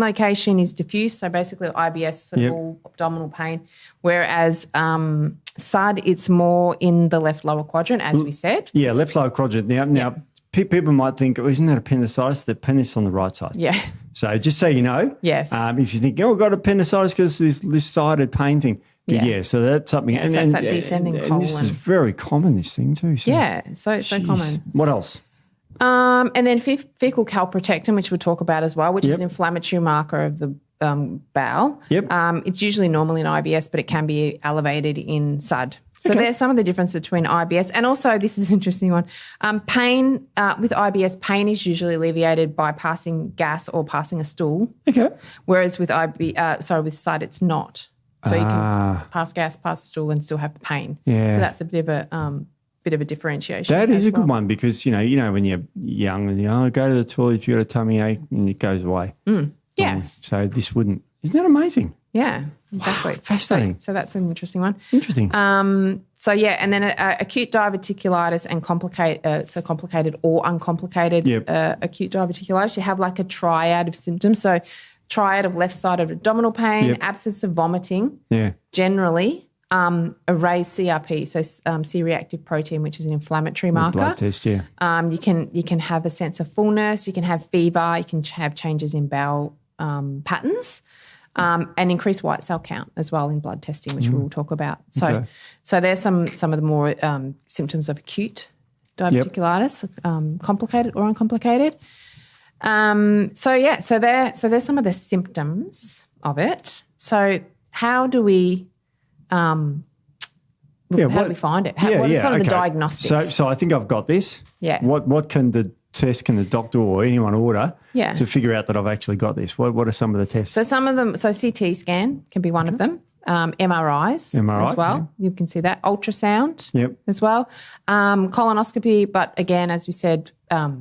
Speaker 1: location is diffuse, so basically IBS sort of all abdominal pain, whereas SUD, it's more in the left lower quadrant, as we said. Yeah,
Speaker 2: left lower quadrant. Now people might think, isn't that appendicitis? The appendix on the right side. Yeah. So just so you know, if you think, I've got appendicitis because this sided pain thing, yeah, so that's something.
Speaker 1: So that's that descending colon.
Speaker 2: And this is very common, this thing too. So.
Speaker 1: Yeah, so common.
Speaker 2: What else?
Speaker 1: And then fecal calprotectin, which we'll talk about as well, which is an inflammatory marker of the bowel. Yep. It's usually normal in IBS, but it can be elevated in SUD. So there's some of the difference between IBS. And also, this is an interesting one, pain, with IBS, pain is usually alleviated by passing gas or passing a stool. Okay. Whereas with with SUD, it's not. So you can pass gas, pass a stool, and still have the pain. Yeah. So that's a bit of a differentiation.
Speaker 2: That is a good one because you know when you're young and go to the toilet if you've got a tummy ache and it goes away.
Speaker 1: Yeah.
Speaker 2: So this wouldn't. Isn't that amazing?
Speaker 1: Yeah. Exactly.
Speaker 2: Wow, fascinating.
Speaker 1: So that's an interesting one.
Speaker 2: Interesting.
Speaker 1: And then acute diverticulitis and complicated or uncomplicated acute diverticulitis. You have like a triad of symptoms. So triad of left-sided abdominal pain, absence of vomiting, generally, a raised CRP, so C-reactive protein, which is an inflammatory marker.
Speaker 2: Blood test, yeah.
Speaker 1: You can have a sense of fullness, you can have fever, you can have changes in bowel patterns, and increased white cell count as well in blood testing, which we will talk about. So, so there's some of the more symptoms of acute diverticulitis, complicated or uncomplicated. So there's some of the symptoms of it. So how do we how do we find it? What are some of the diagnostics?
Speaker 2: So I think I've got this.
Speaker 1: Yeah.
Speaker 2: What can the doctor or anyone order to figure out that I've actually got this? What are some of the tests?
Speaker 1: So some of them, CT scan can be one of them. MRIs as well. You can see that. Ultrasound as well. Colonoscopy, but again, as we said, not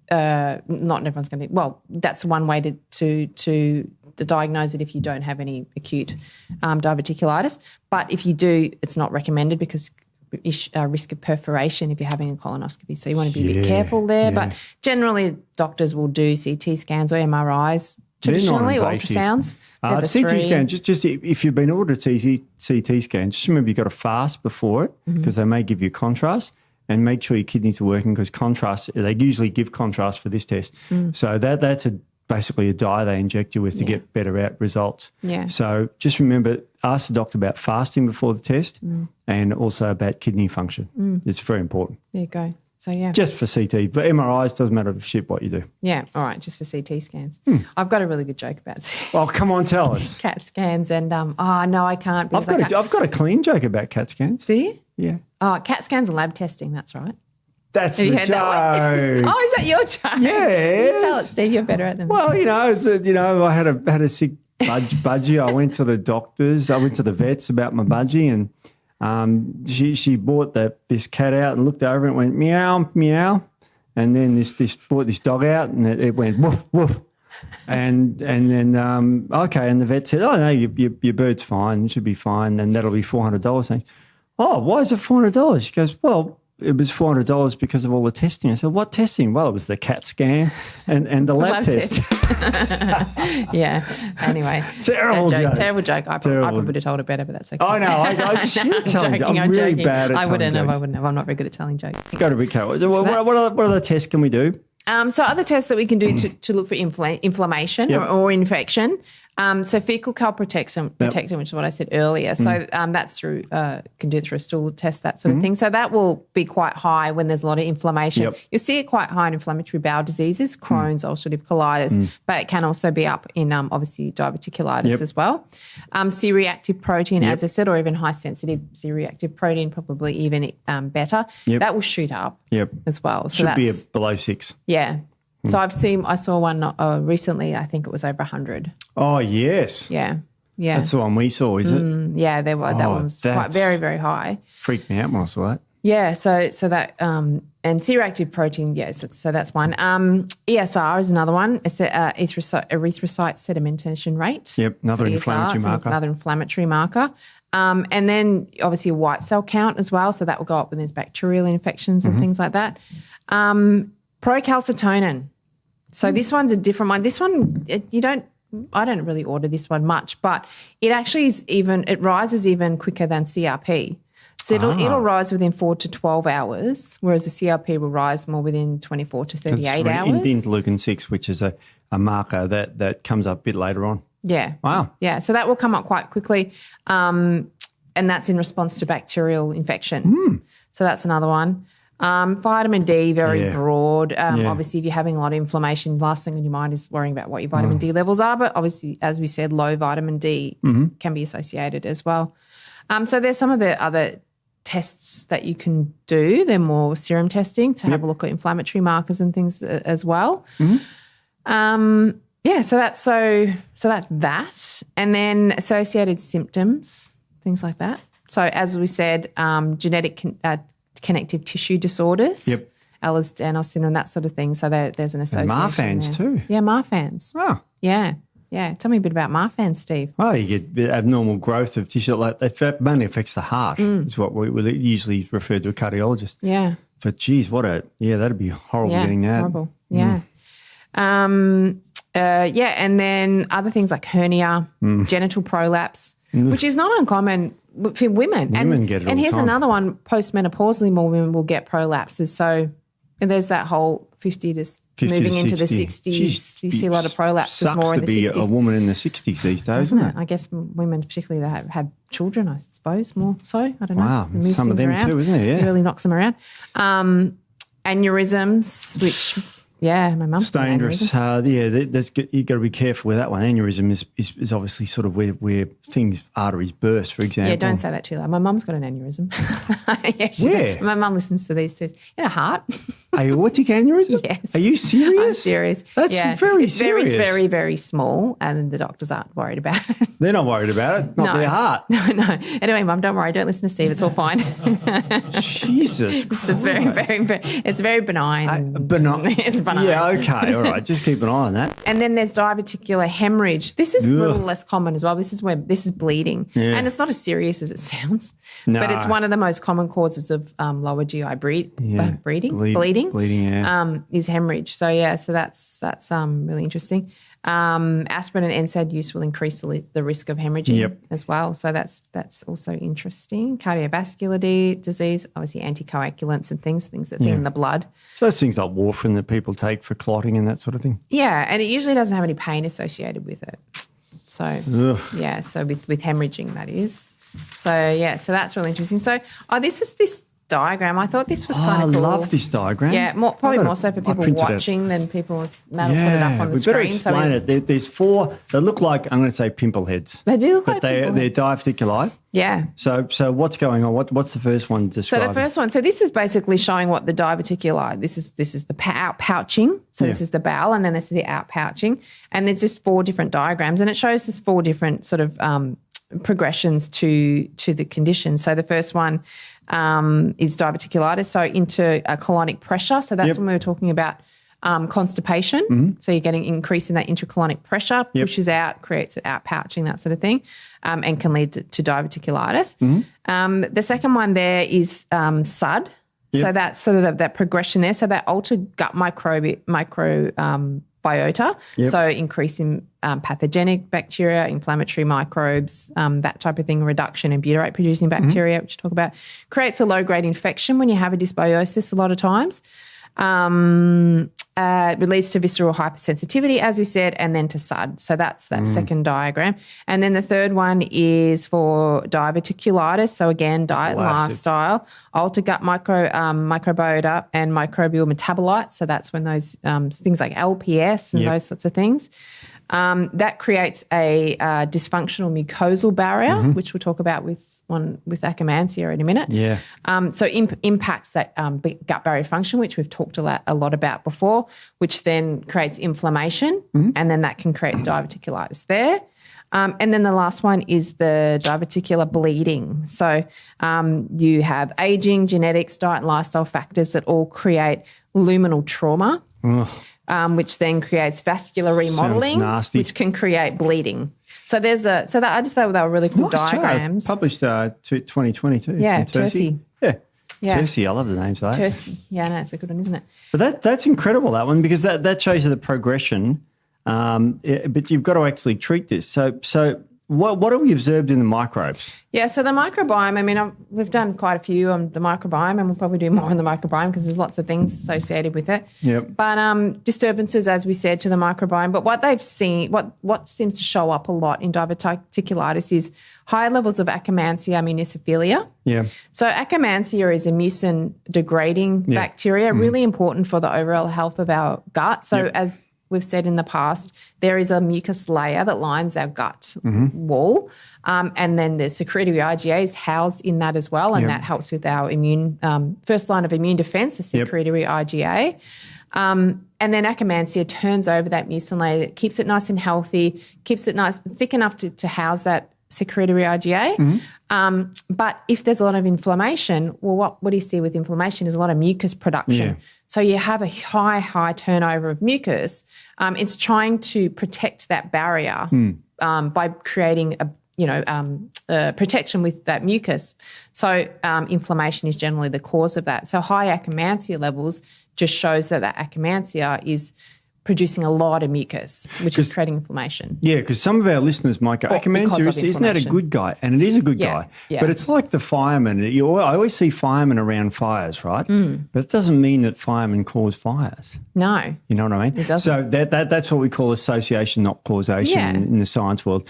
Speaker 1: everyone's going to. Well, that's one way to diagnose it if you don't have any acute diverticulitis. But if you do, it's not recommended because risk of perforation if you're having a colonoscopy. So you want to be a bit careful there. But generally, doctors will do CT scans or MRIs. Traditionally, ultrasounds.
Speaker 2: CT scan, just if you've been ordered a CT scan, just remember you've got to fast before it because they may give you contrast, and make sure your kidneys are working because contrast, they usually give contrast for this test. So that's basically a dye they inject you with to get better results. Yeah. So just remember, ask the doctor about fasting before the test and also about kidney function. It's very important.
Speaker 1: There you go. So, yeah.
Speaker 2: Just for CT. But MRIs, doesn't matter shit what you do.
Speaker 1: Yeah, all right, just for CT scans. I've got a really good joke about
Speaker 2: Oh, come on, tell us.
Speaker 1: CAT scans and, no, I can't.
Speaker 2: I've got a clean joke about CAT scans.
Speaker 1: Do you?
Speaker 2: Yeah.
Speaker 1: Oh, CAT scans and lab testing, that's right.
Speaker 2: That's the joke.
Speaker 1: Is that your joke?
Speaker 2: Yeah.
Speaker 1: You tell it, Steve, you're better at them.
Speaker 2: Well, I had a sick budgie. I went to the doctors. I went to the vets about my budgie and she brought this cat out and looked over and went meow, meow. And then this brought this dog out and it went woof, woof. And then, and the vet said, oh, no, your bird's fine. It should be fine. And that'll be $400. Thanks. Oh, why is it $400? She goes, well, it was $400 because of all the testing. I said, what testing? Well, it was the CAT scan and the lab test.
Speaker 1: Yeah. Anyway.
Speaker 2: Terrible
Speaker 1: joke. I probably would have told it better, but that's okay.
Speaker 2: Oh, no. I'm really bad at telling jokes.
Speaker 1: I wouldn't have. I'm not very good at telling jokes.
Speaker 2: Got to be careful. What other tests can we do?
Speaker 1: So other tests that we can do to look for inflammation or infection. So fecal calprotectin, which is what I said earlier. So that's through can do it through a stool test, that sort of thing. So that will be quite high when there's a lot of inflammation. Yep. You'll see it quite high in inflammatory bowel diseases, Crohn's, ulcerative colitis, but it can also be up in obviously diverticulitis as well. C-reactive protein, as I said, or even high sensitive C-reactive protein, probably even better. Yep. That will shoot up as well. So
Speaker 2: should be below 6.
Speaker 1: Yeah. So I saw one recently. I think it was over 100.
Speaker 2: Oh yes.
Speaker 1: Yeah.
Speaker 2: That's the one we saw, is it?
Speaker 1: Yeah, that one was quite very, very high.
Speaker 2: Freaked me out when I saw that.
Speaker 1: Yeah. So that and C-reactive protein. Yes. So that's one. ESR is another one. It's erythrocyte sedimentation rate.
Speaker 2: Yep. Another inflammatory marker.
Speaker 1: Another inflammatory marker. And then obviously white cell count as well. So that will go up when there's bacterial infections and things like that. Procalcitonin. So this one's a different one. This one, I don't really order this one much, but it actually it rises even quicker than CRP. So it'll rise within 4 to 12 hours, whereas a CRP will rise more within 24 to 38 hours.
Speaker 2: In interleukin 6, which is a marker that comes up a bit later on.
Speaker 1: Yeah.
Speaker 2: Wow.
Speaker 1: Yeah, so that will come up quite quickly, and that's in response to bacterial infection. So that's another one. Vitamin D, very broad. Obviously, if you're having a lot of inflammation, the last thing on your mind is worrying about what your vitamin D levels are. But obviously, as we said, low vitamin D can be associated as well. So there's some of the other tests that you can do. They're more serum testing to have a look at inflammatory markers and things as well. So that's that. And then associated symptoms, things like that. So as we said, genetic connective tissue disorders, Ehlers-Danlos syndrome, that sort of thing. So there's an association.
Speaker 2: And Marfan's too.
Speaker 1: Yeah, Marfan's.
Speaker 2: Oh.
Speaker 1: Yeah. Tell me a bit about Marfan's, Steve.
Speaker 2: Well, you get abnormal growth of tissue. Like that mainly affects the heart, is what we usually refer to a cardiologist. Yeah. But geez, that'd be horrible getting that.
Speaker 1: Horrible. Yeah. And then other things like hernia, genital prolapse, which is not uncommon for women.
Speaker 2: Women get it all
Speaker 1: and
Speaker 2: the
Speaker 1: here's
Speaker 2: time.
Speaker 1: another one, postmenopausally more women will get prolapses. So there's that whole 50 to moving into the 60s.
Speaker 2: Jeez,
Speaker 1: you see a lot of prolapses more in the 60s.
Speaker 2: Sucks to be a woman in the 60s these days, doesn't it?
Speaker 1: I guess women particularly that have children, I suppose, more so. I don't know.
Speaker 2: Wow, some of them
Speaker 1: around.
Speaker 2: too, isn't it? Yeah.
Speaker 1: It really knocks them around. Aneurysms, which... Yeah, my mum's
Speaker 2: it's dangerous. That's good. You've got to be careful with that one. Aneurysm is obviously sort of where arteries burst, for example.
Speaker 1: Yeah, don't say that too loud. My mum's got an aneurysm. Yeah,
Speaker 2: Where?
Speaker 1: Does. My mum listens to these too. In her heart.
Speaker 2: A aortic aneurysm?
Speaker 1: Yes.
Speaker 2: Are you serious?
Speaker 1: I'm serious.
Speaker 2: That's very serious.
Speaker 1: It's very, very small, and the doctors aren't worried about it.
Speaker 2: They're not worried about it. Not their heart.
Speaker 1: No. Anyway, Mum, don't worry. Don't listen to Steve. It's all fine.
Speaker 2: Jesus Christ.
Speaker 1: It's very, very, it's very benign.
Speaker 2: Benign.
Speaker 1: It's benign.
Speaker 2: Yeah, okay. All right. Just keep an eye on that.
Speaker 1: And then there's diverticular hemorrhage. This is a little less common as well. This is bleeding. Yeah. And it's not as serious as it sounds. No. But it's one of the most common causes of lower GI bleeding.
Speaker 2: Bleeding, yeah.
Speaker 1: Is hemorrhage. So that's really interesting. Aspirin and NSAID use will increase the risk of hemorrhaging as well. So that's also interesting. Cardiovascular disease, obviously anticoagulants and things that thin the blood.
Speaker 2: So that's things like warfarin that people take for clotting and that sort of thing.
Speaker 1: Yeah, and it usually doesn't have any pain associated with it. So so with hemorrhaging that is. So so that's really interesting. So this is this diagram. I thought this was kind of cool.
Speaker 2: I love this diagram.
Speaker 1: Yeah, probably more so for people watching than people. Matt will put it up on the screen.
Speaker 2: We better explain it. There's four. They look like, I'm going to say pimple heads.
Speaker 1: They do look like pimple
Speaker 2: they're
Speaker 1: heads.
Speaker 2: diverticuli.
Speaker 1: Yeah.
Speaker 2: So what's going on? What's the first one describing?
Speaker 1: So the first one. So this is basically showing what the diverticuli. This is the outpouching. So this is the bowel, and then this is the outpouching, and there's just 4 different diagrams, and it shows us 4 different sort of progressions to the condition. So the first one is diverticulitis, so into colonic pressure. So that's when we were talking about constipation. Mm-hmm. So you're getting increase in that intracolonic pressure, pushes out, creates outpouching, that sort of thing, and can lead to diverticulitis. Mm-hmm. The second one there is SUD. Yep. So that's sort of that progression there. So that altered gut microbiota. Yep. So increase in pathogenic bacteria, inflammatory microbes, that type of thing, reduction in butyrate-producing bacteria, which we'll talk about, creates a low-grade infection when you have a dysbiosis a lot of times. It leads to visceral hypersensitivity, as we said, and then to SUD. So that's that second diagram. And then the third one is for diverticulitis. So again, diet and lifestyle, alter gut microbiota and microbial metabolites. So that's when those things like LPS and those sorts of things. That creates a dysfunctional mucosal barrier, which we'll talk about with Akkermansia in a minute. Yeah. So impacts that gut barrier function, which we've talked a lot about before, which then creates inflammation, and then that can create diverticulitis there. And then the last one is the diverticular bleeding. So you have aging, genetics, diet and lifestyle factors that all create luminal trauma. Which then creates vascular remodeling, which can create bleeding. So I just thought they were really cool diagrams.
Speaker 2: Chart. Published 2022.
Speaker 1: Yeah, Tercy.
Speaker 2: Yeah. Tercy, I love the names of that.
Speaker 1: Tercy. Yeah, no, it's a good one, isn't it?
Speaker 2: But that's incredible, that one, because that shows you the progression. But you've got to actually treat this. So what have we observed in the microbes? Yeah,
Speaker 1: so the microbiome, I mean, we've done quite a few on the microbiome, and we'll probably do more on the microbiome because there's lots of things associated with it. Yep. But disturbances, as we said, to the microbiome. But what they've seen, what seems to show up a lot in diverticulitis is high levels of Akkermansia mucophilia. Yeah. So Akkermansia is a mucin-degrading bacteria, really important for the overall health of our gut. So as we've said in the past, there is a mucus layer that lines our gut wall, and then the secretory IgA is housed in that as well, and that helps with our immune first line of immune defense, the secretory IgA. And then Akkermansia turns over that mucin layer, keeps it nice and healthy, keeps it nice, thick enough to house that secretory IgA. But if there's a lot of inflammation, well, what do you see with inflammation is a lot of mucus production. Yeah. So you have a high turnover of mucus. It's trying to protect that barrier by creating a protection with that mucus. So inflammation is generally the cause of that. So high Akkermansia levels just shows that Akkermansia is producing a lot of mucus, which is creating inflammation.
Speaker 2: Yeah, because some of our listeners might go, Akkermansia, isn't that a good guy? And it is a good guy. Yeah. But it's like the fireman. I always see firemen around fires, right? But it doesn't mean that firemen cause fires.
Speaker 1: No.
Speaker 2: You know what I mean?
Speaker 1: It doesn't.
Speaker 2: So that's what we call association, not causation in the science world.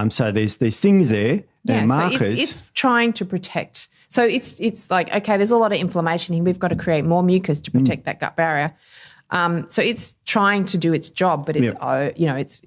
Speaker 2: So there's things there, there are markers.
Speaker 1: So it's trying to protect. So it's like, okay, there's a lot of inflammation here. We've got to create more mucus to protect that gut barrier. So it's trying to do its job, but it's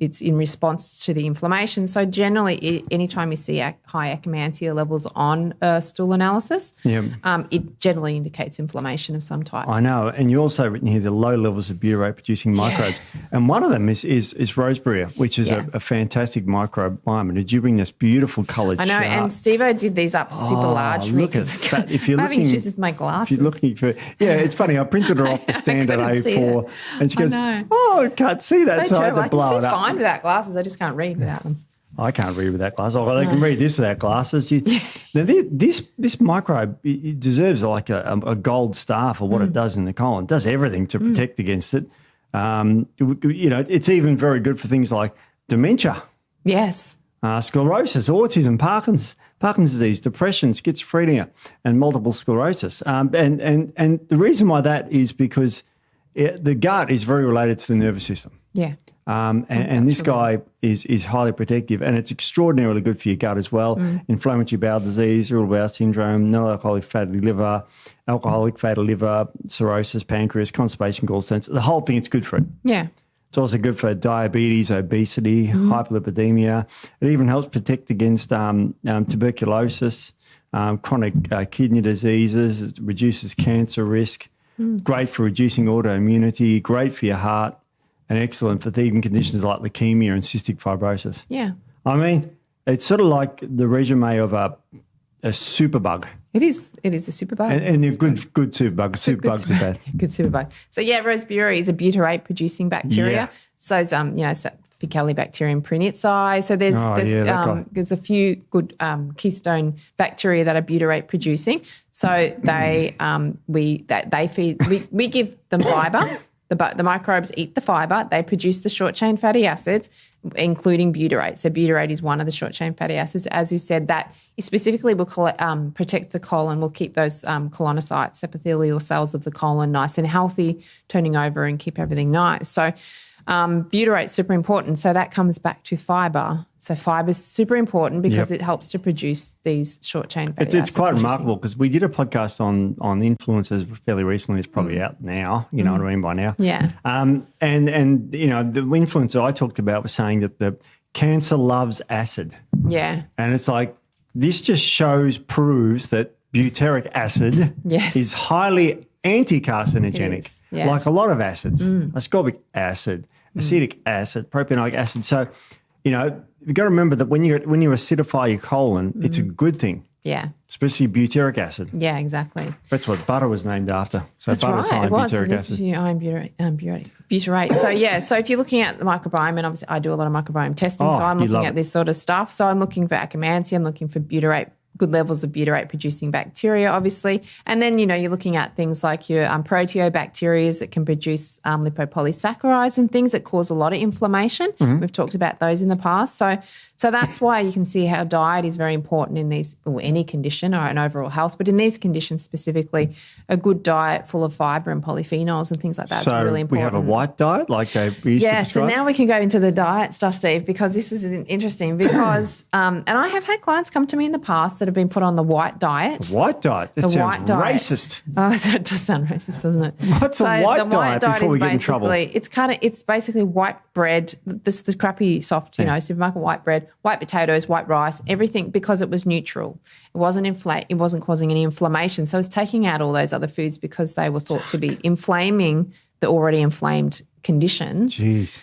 Speaker 1: it's in response to the inflammation. So generally, anytime you see high Akkermansia levels on a stool analysis, it generally indicates inflammation of some type.
Speaker 2: I know, and you also written here the low levels of butyrate producing microbes, and one of them is roseberry, which is a fantastic microbiome. Did you bring this beautiful coloured chart?
Speaker 1: I know, and Steve-O did these up super large for me.
Speaker 2: Look at that! If you're
Speaker 1: having issues with my glasses,
Speaker 2: if you're looking for, it's funny. I printed her off the standard A4. And she goes, I can't see that. So I had to blow it up.
Speaker 1: I can see fine without glasses. I just can't read without them.
Speaker 2: I can't read without glasses. Oh, they can read this without glasses. Now, this microbe, it deserves like a gold star for what it does in the colon. It does everything to protect against it. It's even very good for things like dementia.
Speaker 1: Yes.
Speaker 2: Sclerosis, autism, Parkinson's disease, depression, schizophrenia, and multiple sclerosis. And the reason why that is because the gut is very related to the nervous system.
Speaker 1: Yeah.
Speaker 2: And this guy is highly protective, and it's extraordinarily good for your gut as well. Inflammatory bowel disease, irritable bowel syndrome, non-alcoholic fatty liver, alcoholic fatty liver, cirrhosis, pancreas, constipation, gallstones. The whole thing, it's good for it.
Speaker 1: Yeah.
Speaker 2: It's also good for diabetes, obesity, hyperlipidemia. It even helps protect against tuberculosis, chronic kidney diseases. It reduces cancer risk. Great for reducing autoimmunity, great for your heart, and excellent for even conditions like leukemia and cystic fibrosis.
Speaker 1: Yeah.
Speaker 2: I mean, it's sort of like the resume of a superbug.
Speaker 1: It is a superbug.
Speaker 2: And they're good superbugs. Superbugs are bad.
Speaker 1: Good superbug. So, rosebury is a butyrate-producing bacteria. Yeah. So, Faecalibacterium prunitzii. So there's a few good keystone bacteria that are butyrate producing. So we give them fibre. The microbes eat the fibre. They produce the short chain fatty acids, including butyrate. So butyrate is one of the short chain fatty acids. As you said, that specifically will protect the colon. Will keep those colonocytes, epithelial cells of the colon, nice and healthy, turning over and keep everything nice. So butyrate is super important. So that comes back to fibre. So fibre is super important because it helps to produce these short chain fatty acids.
Speaker 2: It's quite remarkable because we did a podcast on influencers fairly recently. It's probably out now. You know what I mean by now.
Speaker 1: Yeah.
Speaker 2: And the influencer I talked about was saying that the cancer loves acid.
Speaker 1: Yeah.
Speaker 2: And it's like this just proves that butyric acid is highly anti-carcinogenic, like a lot of acids, ascorbic acid, acetic acid, propionic acid. So, you've got to remember that when you acidify your colon, it's a good thing.
Speaker 1: Yeah.
Speaker 2: Especially butyric acid.
Speaker 1: Yeah, exactly.
Speaker 2: That's what butter was named after. So
Speaker 1: that's
Speaker 2: butter's high in butyric acid. Butyrate. So if you're looking at the microbiome, and obviously I do a lot of microbiome testing, so I'm looking at this sort of stuff. So I'm looking for Akkermansia, I'm looking for butyrate, good levels of butyrate producing bacteria, obviously. And then, you're looking at things like your proteobacteria that can produce lipopolysaccharides and things that cause a lot of inflammation. We've talked about those in the past. So that's why you can see how diet is very important in these, or any condition or an overall health, but in these conditions specifically, a good diet full of fibre and polyphenols and things like that is really important. So we have a white diet like they used to describe?
Speaker 1: So now we can go into the diet stuff, Steve, because this is interesting because, and I have had clients come to me in the past that have been put on the white diet.
Speaker 2: The white diet? That sounds racist.
Speaker 1: Oh, that does sound racist, doesn't it?
Speaker 2: What's a white diet before we get in trouble?
Speaker 1: It's basically white bread, the crappy soft, supermarket white bread, white potatoes, white rice, everything, because it was neutral. It wasn't causing any inflammation. So it's taking out all those other foods because they were thought to be inflaming the already inflamed conditions.
Speaker 2: Jeez.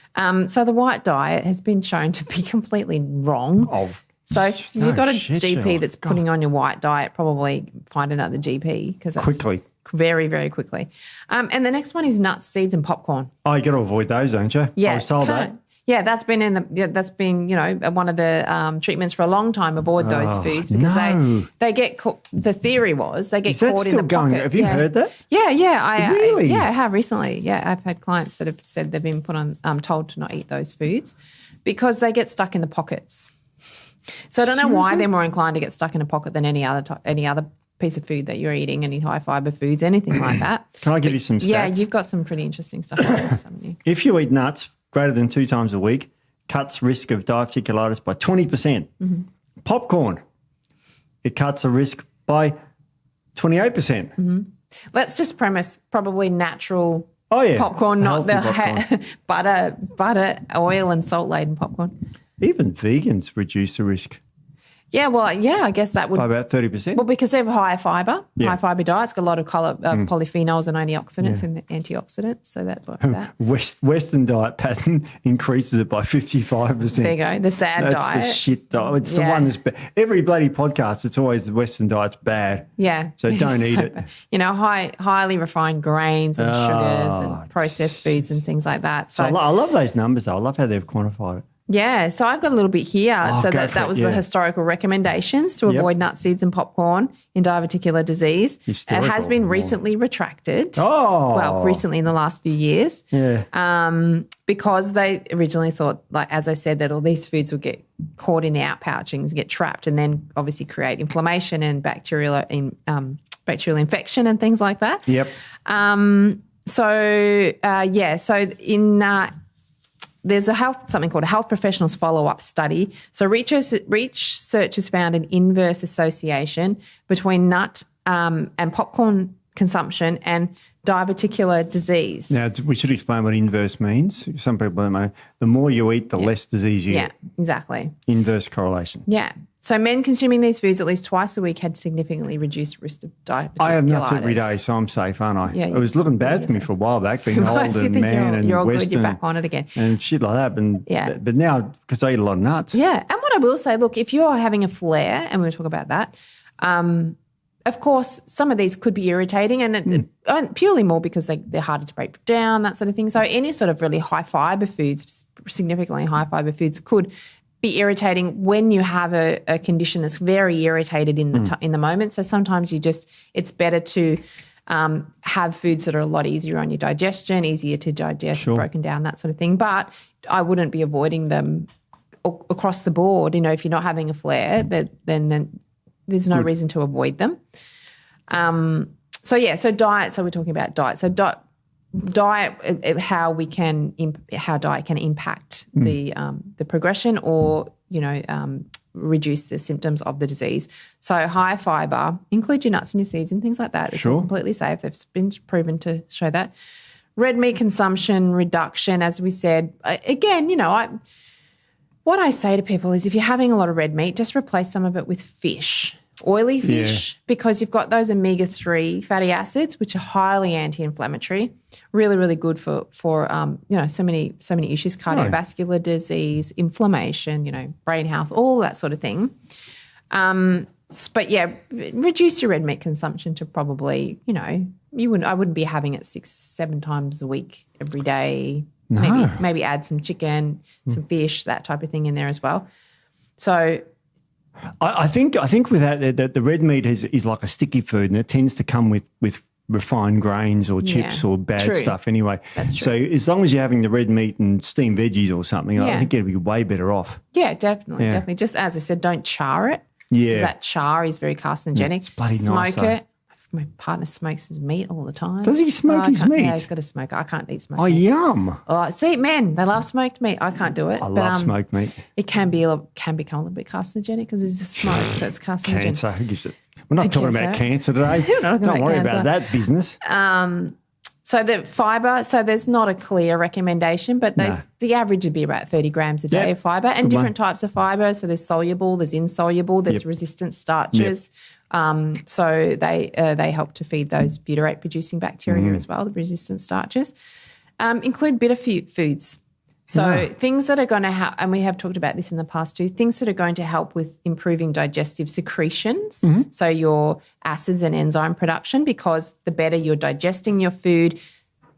Speaker 1: So the white diet has been shown to be completely wrong. So if you've got a GP that's putting on your white diet, probably find another GP because that's
Speaker 2: quickly.
Speaker 1: Very, very quickly. And the next one is nuts, seeds and popcorn.
Speaker 2: Oh, you got to avoid those, don't you?
Speaker 1: Yeah.
Speaker 2: I was told that.
Speaker 1: Yeah, that's been one of the treatments for a long time. Avoid those foods because they get caught. The theory was they get caught in the pocket.
Speaker 2: Have you heard that?
Speaker 1: Yeah.
Speaker 2: Really?
Speaker 1: I have recently. Yeah, I've had clients that have said they've been told to not eat those foods because they get stuck in the pockets. So I don't know why they're more inclined to get stuck in a pocket than any other piece of food that you're eating, any high fiber foods, anything like that.
Speaker 2: Can I give you some stats?
Speaker 1: Yeah, you've got some pretty interesting stuff on this, haven't you?
Speaker 2: If you eat nuts greater than 2 times a week, cuts risk of diverticulitis by 20%. Mm-hmm. Popcorn, it cuts the risk by 28%.
Speaker 1: Mm-hmm. Let's just premise probably natural popcorn, not the butter, oil and salt-laden popcorn.
Speaker 2: Even vegans reduce the risk.
Speaker 1: Yeah, well, yeah, I guess that would...
Speaker 2: By about 30%?
Speaker 1: Well, because they have high fibre diets, got a lot of polyphenols and antioxidants and antioxidants, so that's what that.
Speaker 2: Western diet pattern increases it by 55%.
Speaker 1: There you go, the sad diet.
Speaker 2: That's the shit diet. It's the one that's... Every bloody podcast, it's always the Western diet's bad.
Speaker 1: Yeah.
Speaker 2: So don't eat it.
Speaker 1: You know, highly refined grains and sugars and processed foods and things like that. So
Speaker 2: I love those numbers, though. I love how they've quantified it.
Speaker 1: Yeah, so I've got a little bit here. That was the historical recommendations to avoid nut seeds and popcorn in diverticular disease. It has been recently retracted.
Speaker 2: Oh.
Speaker 1: Well, recently in the last few years.
Speaker 2: Yeah.
Speaker 1: Because they originally thought, like as I said, that all these foods would get caught in the outpouchings, get trapped, and then obviously create inflammation and bacterial infection and things like that.
Speaker 2: Yep.
Speaker 1: There's something called a health professionals follow-up study. So researchers found an inverse association between nut and popcorn consumption and diverticular disease.
Speaker 2: Now, we should explain what inverse means. Some people don't know. The more you eat, the less disease you get. Yeah,
Speaker 1: exactly.
Speaker 2: Inverse correlation.
Speaker 1: Yeah. So men consuming these foods at least twice a week had significantly reduced risk of diverticulitis.
Speaker 2: I have nuts every day, so I'm safe, aren't I?
Speaker 1: Yeah,
Speaker 2: it was looking bad for me for a while back, being old and man and
Speaker 1: you're all
Speaker 2: Western.
Speaker 1: Good, you're back on it again.
Speaker 2: And shit like that. But now, because I eat a lot of nuts.
Speaker 1: Yeah. And what I will say, look, if you're having a flare, and we'll talk about that, of course, some of these could be irritating and purely more because they're harder to break down, that sort of thing. So any sort of really high fibre foods, significantly high fibre foods could be irritating when you have a condition that's very irritated in the moment. So sometimes it's better to have foods that are a lot easier on your digestion, easier to digest, broken down, that sort of thing. But I wouldn't be avoiding them across the board. You know, if you're not having a flare, then there's no reason to avoid them. So diet. So we're talking about diet. So diet, how diet can impact the progression or reduce the symptoms of the disease. So high fibre, include your nuts and your seeds and things like that. It's all completely safe. They've been proven to show that. Red meat consumption reduction, as we said. Again, what I say to people is if you're having a lot of red meat, just replace some of it with fish. Oily fish, because you've got those omega-3 fatty acids, which are highly anti-inflammatory, really, really good for so many issues, cardiovascular disease, inflammation, brain health, all that sort of thing. But yeah, reduce your red meat consumption to probably, I wouldn't be having it 6-7 times a week every day. No. Maybe add some chicken, some fish, that type of thing in there as well. So
Speaker 2: I think with that the red meat is like a sticky food, and it tends to come with refined grains or chips or bad stuff anyway. That's true. So as long as you're having the red meat and steamed veggies or something, I think you'd be way better off.
Speaker 1: Yeah, definitely. Just as I said, don't char it.
Speaker 2: Yeah.
Speaker 1: That char is very carcinogenic.
Speaker 2: It's bloody
Speaker 1: nice.
Speaker 2: Smoke it.
Speaker 1: My partner smokes his meat all the time.
Speaker 2: Does he smoke his meat?
Speaker 1: Yeah, he's got a smoker. I can't eat smoked
Speaker 2: meat.
Speaker 1: Yum. Oh, see, men, they love smoked meat. I can't do it.
Speaker 2: I love smoked meat.
Speaker 1: It can become a little bit carcinogenic because it's a smoke, so it's carcinogenic.
Speaker 2: Cancer. Who gives it? We're not talking about cancer today. Don't worry about that business.
Speaker 1: So the fibre, so there's not a clear recommendation, but the average would be about 30 grams a day of fibre and different types of fibre. So there's soluble, there's insoluble, there's resistant starches. So they help to feed those butyrate producing bacteria as well, the resistant starches. Include bitter foods. So things that are going to help, and we have talked about this in the past too, things that are going to help with improving digestive secretions, so your acids and enzyme production, because the better you're digesting your food,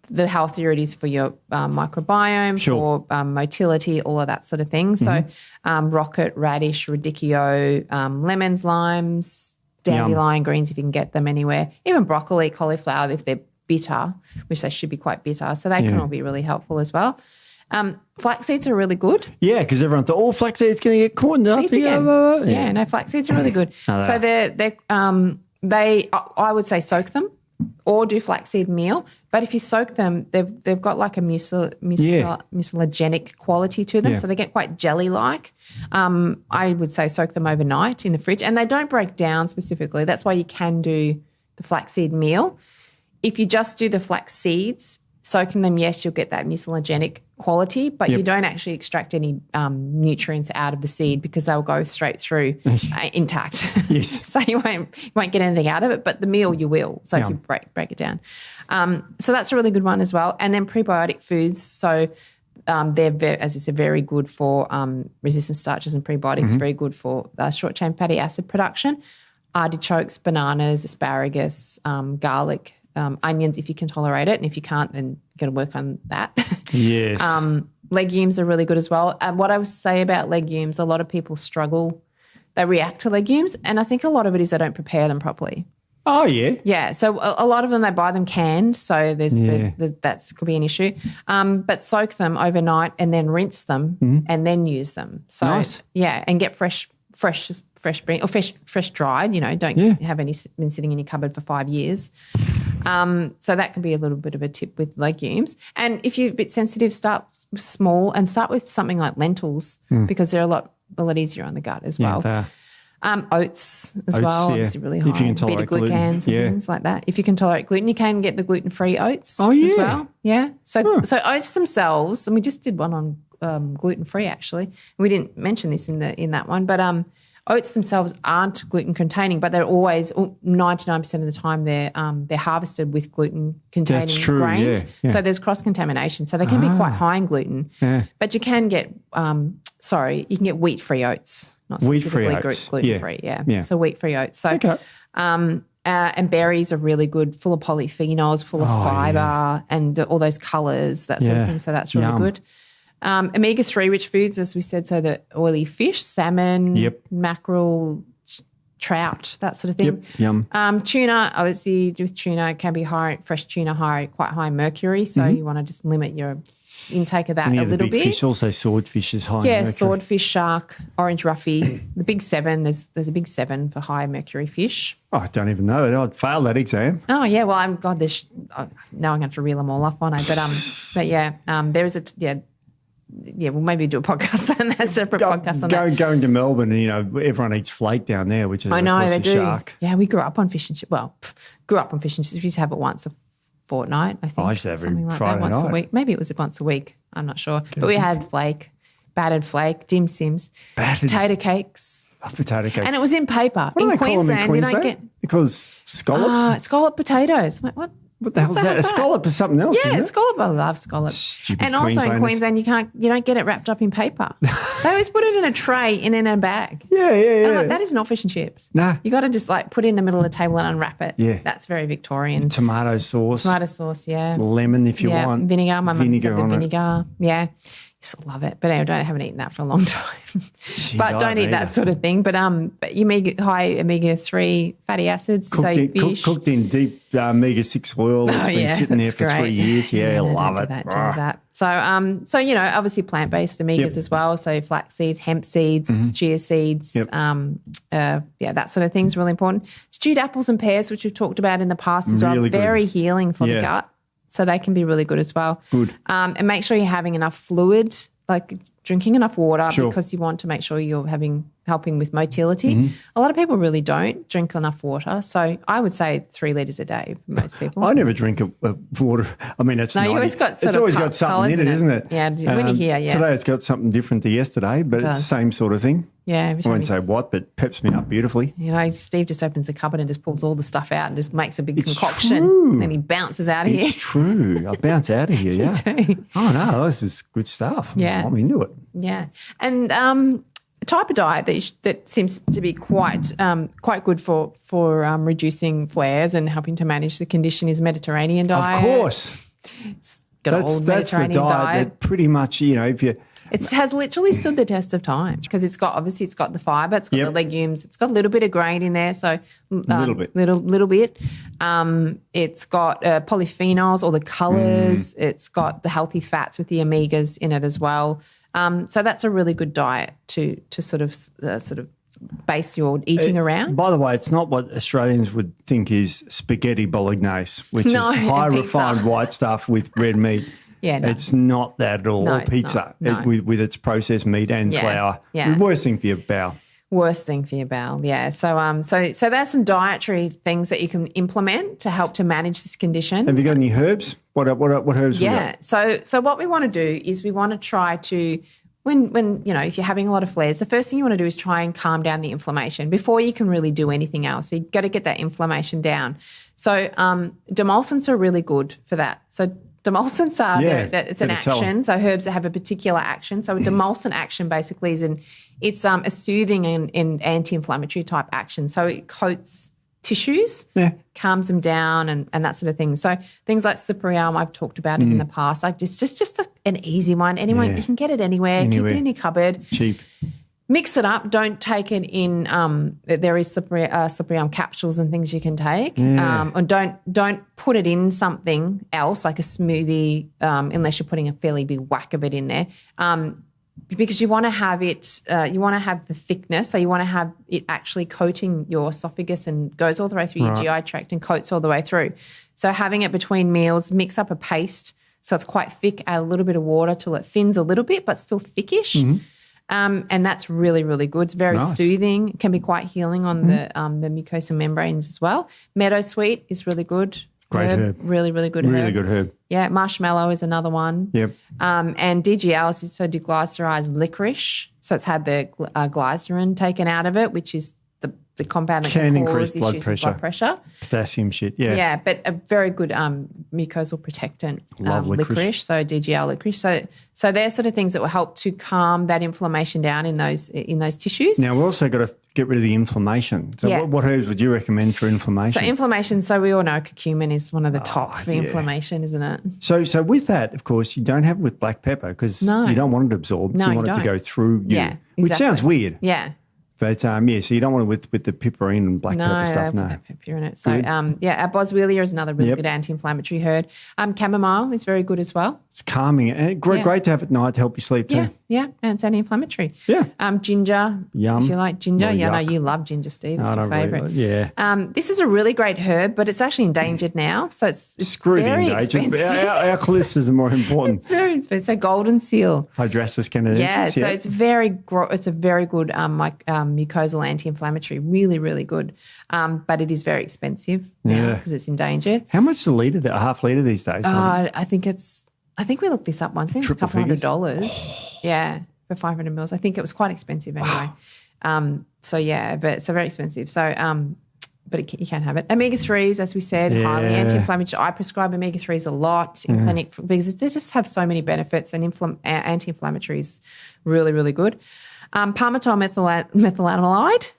Speaker 1: the healthier it is for your microbiome, for motility, all of that sort of thing. So rocket, radish, radicchio, lemons, limes, dandelion greens if you can get them anywhere, even broccoli, cauliflower if they're bitter, which they should be quite bitter. So they can all be really helpful as well. Flax seeds are really good.
Speaker 2: Yeah, because everyone thought, flax seeds going to get caught up.
Speaker 1: No, flax seeds are really good. So I would say soak them or do flaxseed meal. But if you soak them, they've got like a mucilagenic quality to them, so they get quite jelly-like. I would say soak them overnight in the fridge, and they don't break down specifically. That's why you can do the flaxseed meal. If you just do the flax seeds, soaking them, yes, you'll get that mucilagenic quality, but you don't actually extract any nutrients out of the seed because they'll go straight through intact.
Speaker 2: Yes.
Speaker 1: So you won't get anything out of it, but the meal you will. So if you break it down. So that's a really good one as well. And then prebiotic foods. So they're, as we said, very good for resistant starches and prebiotics, very good for short-chain fatty acid production. Artichokes, bananas, asparagus, garlic, onions if you can tolerate it, and if you can't, then you've got to work on that.
Speaker 2: Yes.
Speaker 1: Legumes are really good as well. And what I would say about legumes, a lot of people struggle. They react to legumes, and I think a lot of it is they don't prepare them properly.
Speaker 2: Oh, yeah.
Speaker 1: Yeah, so a lot of them, they buy them canned, so there's that could be an issue. But soak them overnight and then rinse them and then use them. So,
Speaker 2: nice.
Speaker 1: Yeah, and get fresh bean or fresh dried, don't have any been sitting in your cupboard for 5 years. So that can be a little bit of a tip with legumes. And if you're a bit sensitive, start small and start with something like lentils because they're a lot easier on the gut as well. Oats as well.
Speaker 2: Yeah.
Speaker 1: It's really high.
Speaker 2: If you can tolerate
Speaker 1: beta-glucans and things like that. If you can tolerate gluten, you can get the gluten-free oats as well. Yeah. So oats themselves, and we just did one on gluten-free actually. We didn't mention this in that one, but oats themselves aren't gluten-containing, but they're always 99% of the time they're harvested with gluten-containing grains.
Speaker 2: Yeah.
Speaker 1: So there's cross-contamination. So they can be quite high in gluten. Yeah. But you can get you can get wheat-free oats, not specifically gluten-free. Yeah. So wheat-free oats. So and berries are really good, full of polyphenols, full of fibre and all those colours, that sort of thing. So that's really good. Omega-3 rich foods, as we said, so the oily fish, salmon, mackerel, trout, that sort of thing.
Speaker 2: Yum.
Speaker 1: Tuna, obviously with tuna, can be fresh tuna quite high in mercury, so you want to just limit your intake of that a little bit.
Speaker 2: Fish, also swordfish is high in mercury.
Speaker 1: Swordfish, shark, orange roughy, the big 7, there's a big 7 for high mercury fish.
Speaker 2: Oh, I don't even know it. I'd fail that exam.
Speaker 1: Oh, yeah, well, now I'm going to have to reel them all off, aren't I? But there is we'll maybe do a podcast on that, separate podcast on that.
Speaker 2: Going to Melbourne, and everyone eats flake down there, which is
Speaker 1: they do.
Speaker 2: Shark.
Speaker 1: Yeah, we grew up on fish and chips. Well, grew up on fish and chips. We used to have it once a fortnight, I think.
Speaker 2: I used to have
Speaker 1: something like
Speaker 2: Friday
Speaker 1: that once
Speaker 2: night.
Speaker 1: a week. Maybe it was once a week. I'm not sure. But we had flake, battered flake, dim sims, potato cakes.
Speaker 2: Potato cakes.
Speaker 1: And it was in paper.
Speaker 2: What
Speaker 1: in
Speaker 2: do they
Speaker 1: Queensland,
Speaker 2: call them in Queensland?
Speaker 1: You don't get
Speaker 2: because scallops.
Speaker 1: Scallop potatoes. I'm like, what?
Speaker 2: What the hell is that? A scallop is something else.
Speaker 1: Yeah,
Speaker 2: isn't it?
Speaker 1: scallop. I love scallops.
Speaker 2: Stupid
Speaker 1: and also in Queensland, you don't get it wrapped up in paper. They always put it in a tray and in a bag.
Speaker 2: Yeah.
Speaker 1: I'm like, that is not fish and chips.
Speaker 2: Nah.
Speaker 1: You got to just put it in the middle of the table and unwrap it.
Speaker 2: Yeah.
Speaker 1: That's very Victorian.
Speaker 2: Tomato sauce.
Speaker 1: Yeah.
Speaker 2: Lemon if you want.
Speaker 1: Vinegar. My mum said the
Speaker 2: vinegar.
Speaker 1: Yeah. Just love it. But I haven't eaten that for a long time.
Speaker 2: Jeez,
Speaker 1: but don't eat that sort of thing. But you may get high omega-3 fatty acids, fish.
Speaker 2: Cooked in deep omega-6 oil. It's been sitting there for 3 years. Yeah, love it.
Speaker 1: Don't do that. So, obviously plant-based omegas as well. So flax seeds, hemp seeds, chia seeds, that sort of thing is really important. Stewed apples and pears, which we've talked about in the past as well, very healing for the gut. So they can be really good as well.
Speaker 2: Good.
Speaker 1: And make sure you're having enough fluid, like drinking enough water because you want to make sure you're helping with motility. A lot of people really don't drink enough water. So I would say 3 litres a day for most people.
Speaker 2: I never drink water. I mean, it's
Speaker 1: always got
Speaker 2: it's always got something in it, isn't it?
Speaker 1: Yeah, when you hear, yes.
Speaker 2: Today it's got something different to yesterday, but it's the same sort of thing.
Speaker 1: Yeah.
Speaker 2: I won't say what, but peps me up beautifully.
Speaker 1: Steve just opens the cupboard and just pulls all the stuff out and just makes a big concoction. True. And he bounces out of here.
Speaker 2: It's true. I bounce out of here, yeah.
Speaker 1: You do.
Speaker 2: Oh, no, this is good stuff.
Speaker 1: Yeah.
Speaker 2: I'm into it.
Speaker 1: Yeah. And a type of diet that seems to be quite good for reducing flares and helping to manage the condition is Mediterranean diet.
Speaker 2: Of course.
Speaker 1: It's got an old Mediterranean diet.
Speaker 2: That pretty much, if you...
Speaker 1: It has literally stood the test of time because it's got the fibre, it's got the legumes, it's got a little bit of grain in there, so little bit. It's got polyphenols, all the colours. It's got the healthy fats with the omegas in it as well. So that's a really good diet to sort of base your eating around.
Speaker 2: By the way, it's not what Australians would think is spaghetti bolognese, which is high refined white stuff with red meat.
Speaker 1: Yeah, no.
Speaker 2: It's not that at all.
Speaker 1: No,
Speaker 2: or pizza
Speaker 1: no.
Speaker 2: with its processed meat and flour.
Speaker 1: Yeah.
Speaker 2: The worst thing for your bowel.
Speaker 1: Worst thing for your bowel, yeah. So there's some dietary things that you can implement to help to manage this condition.
Speaker 2: Have you got any herbs? What herbs?
Speaker 1: Yeah. So what we want to do is we want to try to when if you're having a lot of flares, the first thing you want to do is try and calm down the inflammation before you can really do anything else. So you've got to get that inflammation down. So demulcents are really good for that. So demulcents are it's an action. So herbs that have a particular action. So a demulcent action basically is it's a soothing and anti-inflammatory type action. So it coats tissues, calms them down and that sort of thing. So things like cyprium, I've talked about it in the past. Like it's just an easy one. Anyone you can get it anywhere. Keep it in your cupboard.
Speaker 2: Cheap.
Speaker 1: Mix it up. Don't take it in. There is cyprium capsules and things you can take. And don't put it in something else like a smoothie unless you're putting a fairly big whack of it in there. Because you want to have it. You want to have the thickness. So you want to have it actually coating your esophagus and goes all the way through your GI tract and coats all the way through. So having it between meals, mix up a paste so it's quite thick. Add a little bit of water till it thins a little bit, but still thickish. And that's really, really good. It's very soothing. It can be quite healing on the mucosal membranes as well. Meadowsweet is really good.
Speaker 2: Great herb.
Speaker 1: Really, really good herb.
Speaker 2: Really good herb.
Speaker 1: Yeah, marshmallow is another one.
Speaker 2: Yep.
Speaker 1: And DGL is so deglycerized licorice. So it's had the glycerin taken out of it, which is the compound that can cause issues with blood pressure.
Speaker 2: Potassium shit, yeah.
Speaker 1: Yeah, but a very good mucosal protectant.
Speaker 2: Love licorice.
Speaker 1: So DGL licorice. So they're sort of things that will help to calm that inflammation down in those tissues.
Speaker 2: Now, we've also got to get rid of the inflammation. So what herbs would you recommend for inflammation?
Speaker 1: So inflammation, so we all know curcumin is one of the top for inflammation, isn't it?
Speaker 2: So with that, of course, you don't have it with black pepper because you don't want it absorbed.
Speaker 1: No,
Speaker 2: you want it to go through you.
Speaker 1: Yeah, exactly.
Speaker 2: Which sounds weird.
Speaker 1: Yeah.
Speaker 2: But, so you don't want it with the pepperine and black pepper stuff, no.
Speaker 1: No, that pepper in it. So, our boswellia is another really good anti-inflammatory herb. Chamomile is very good as well.
Speaker 2: It's calming. And great to have at night to help you sleep too.
Speaker 1: Yeah, and it's anti-inflammatory.
Speaker 2: Yeah.
Speaker 1: Ginger.
Speaker 2: Yum.
Speaker 1: If you like ginger.
Speaker 2: Well,
Speaker 1: no, you love ginger, Steve. It's your favourite.
Speaker 2: Really
Speaker 1: this is a really great herb, but it's actually endangered now. So it's very expensive.
Speaker 2: Our clisses are more important.
Speaker 1: It's very expensive. So golden seal.
Speaker 2: Hydrastis canadensis.
Speaker 1: Yeah, so it's a very good mucosal anti-inflammatory, really, really good. But it is very expensive now because it's endangered.
Speaker 2: How much is a litre, a half litre these days?
Speaker 1: I think we looked this up once. I think it's $200. Yeah, for 500 mils. I think it was quite expensive anyway. But it's very expensive. So, but you can have it. Omega-3s, as we said, highly anti-inflammatory. I prescribe omega-3s a lot in clinic because they just have so many benefits, and anti-inflammatory is really, really good. Palmitoyl methylamide.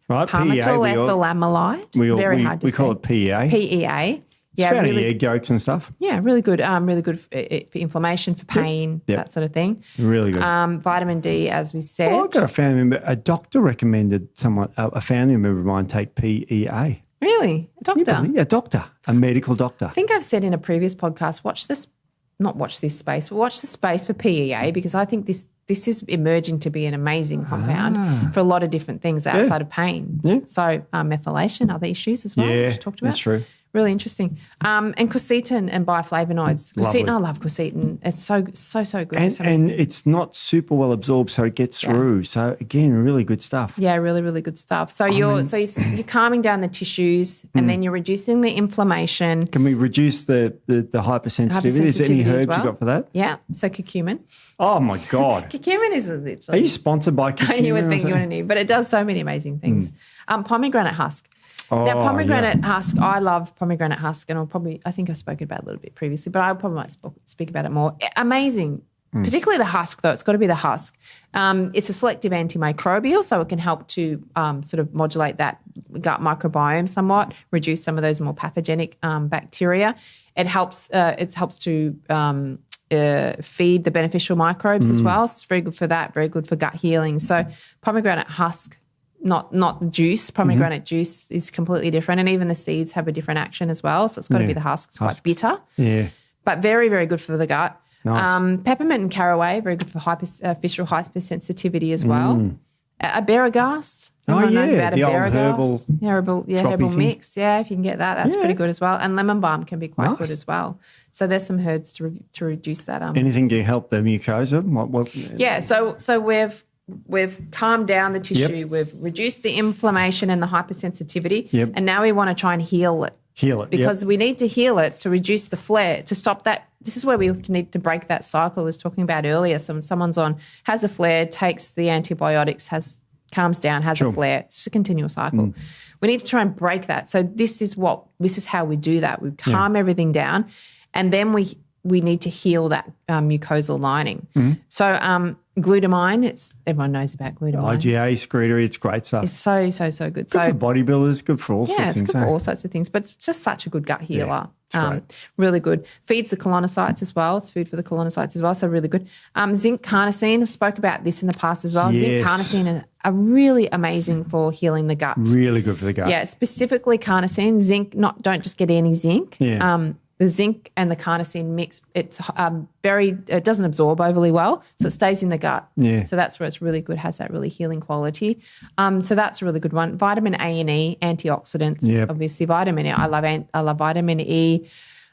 Speaker 2: Right,
Speaker 1: Palmitoyl ethylamide. Very hard to say.
Speaker 2: We call it PEA.
Speaker 1: PEA.
Speaker 2: Yeah, fatty egg yolks and stuff.
Speaker 1: Yeah, really good. Really good for inflammation, for pain, that sort of thing.
Speaker 2: Really good.
Speaker 1: Vitamin D, as we said.
Speaker 2: I've got a family member. A doctor recommended a family member of mine take PEA.
Speaker 1: Really? A doctor?
Speaker 2: Yeah, a doctor, a medical doctor.
Speaker 1: I think I've said in a previous podcast, watch the space for PEA because I think this is emerging to be an amazing compound for a lot of different things outside of pain. Yeah. So methylation, other issues as well, which you talked about.
Speaker 2: That's true.
Speaker 1: Really interesting. And quercetin and bioflavonoids. Quercetin, I love quercetin. It's so good.
Speaker 2: And it's not super well absorbed, so it gets through. So again, really good stuff.
Speaker 1: Yeah, really, really good stuff. So you're calming down the tissues and then you're reducing the inflammation.
Speaker 2: Can we reduce the hypersensitivity? Is there any herbs you got for that?
Speaker 1: Yeah. So curcumin.
Speaker 2: Oh my God.
Speaker 1: Curcumin is
Speaker 2: Are you sponsored by curcumin?
Speaker 1: You would think you want to need, but it does so many amazing things. Pomegranate husk. Now, pomegranate husk, I love pomegranate husk, and I think I spoke about it a little bit previously, but I probably might speak about it more. Amazing particularly the husk, though. It's got to be the husk. It's a selective antimicrobial, so it can help to sort of modulate that gut microbiome somewhat, reduce some of those more pathogenic bacteria. It helps to feed the beneficial microbes as well. So it's very good for that, very good for gut healing. So pomegranate husk, not the juice. Pomegranate juice is completely different, and even the seeds have a different action as well. So it's got to be the husk. It's quite bitter. Yeah. But very, very good for the gut. Nice. Peppermint and caraway, very good for visceral hypersensitivity as well. Asparagus. Everyone knows about
Speaker 2: the
Speaker 1: asparagus.
Speaker 2: old
Speaker 1: herbal mix. Yeah, if you can get that, that's pretty good as well. And lemon balm can be quite good as well. So there's some herbs to reduce that.
Speaker 2: Anything to help the mucosa?
Speaker 1: Yeah, so we've calmed down the tissue. We've reduced the inflammation and the hypersensitivity. And now we want to try and heal it. Because we need to heal it to reduce the flare, to stop that. This is where we need to break that cycle I was talking about earlier. So when someone's has a flare, takes the antibiotics, calms down, has a flare. It's a continual cycle. We need to try and break that. So this is how we do that. We calm everything down, and then we need to heal that mucosal lining. So glutamine, everyone knows about glutamine.
Speaker 2: IgA secretory, it's great stuff.
Speaker 1: It's so good.
Speaker 2: Good for bodybuilders, good for all sorts of things.
Speaker 1: Yeah, it's good for all sorts of things, but it's just such a good gut healer.
Speaker 2: Great.
Speaker 1: Really good. Feeds the colonocytes as well. It's food for the colonocytes as well, so really good. Zinc, carnosine, I've spoke about this in the past as well.
Speaker 2: Yes.
Speaker 1: Zinc, carnosine are really amazing for healing the gut.
Speaker 2: Really good for the gut.
Speaker 1: Yeah, specifically carnosine. Zinc, don't just get any zinc.
Speaker 2: Yeah.
Speaker 1: The zinc and the carnosine mix, it doesn't absorb overly well, so it stays in the gut.
Speaker 2: Yeah.
Speaker 1: So that's where it's really good, has that really healing quality. So that's a really good one. Vitamin A and E, antioxidants, obviously vitamin E. I love vitamin E.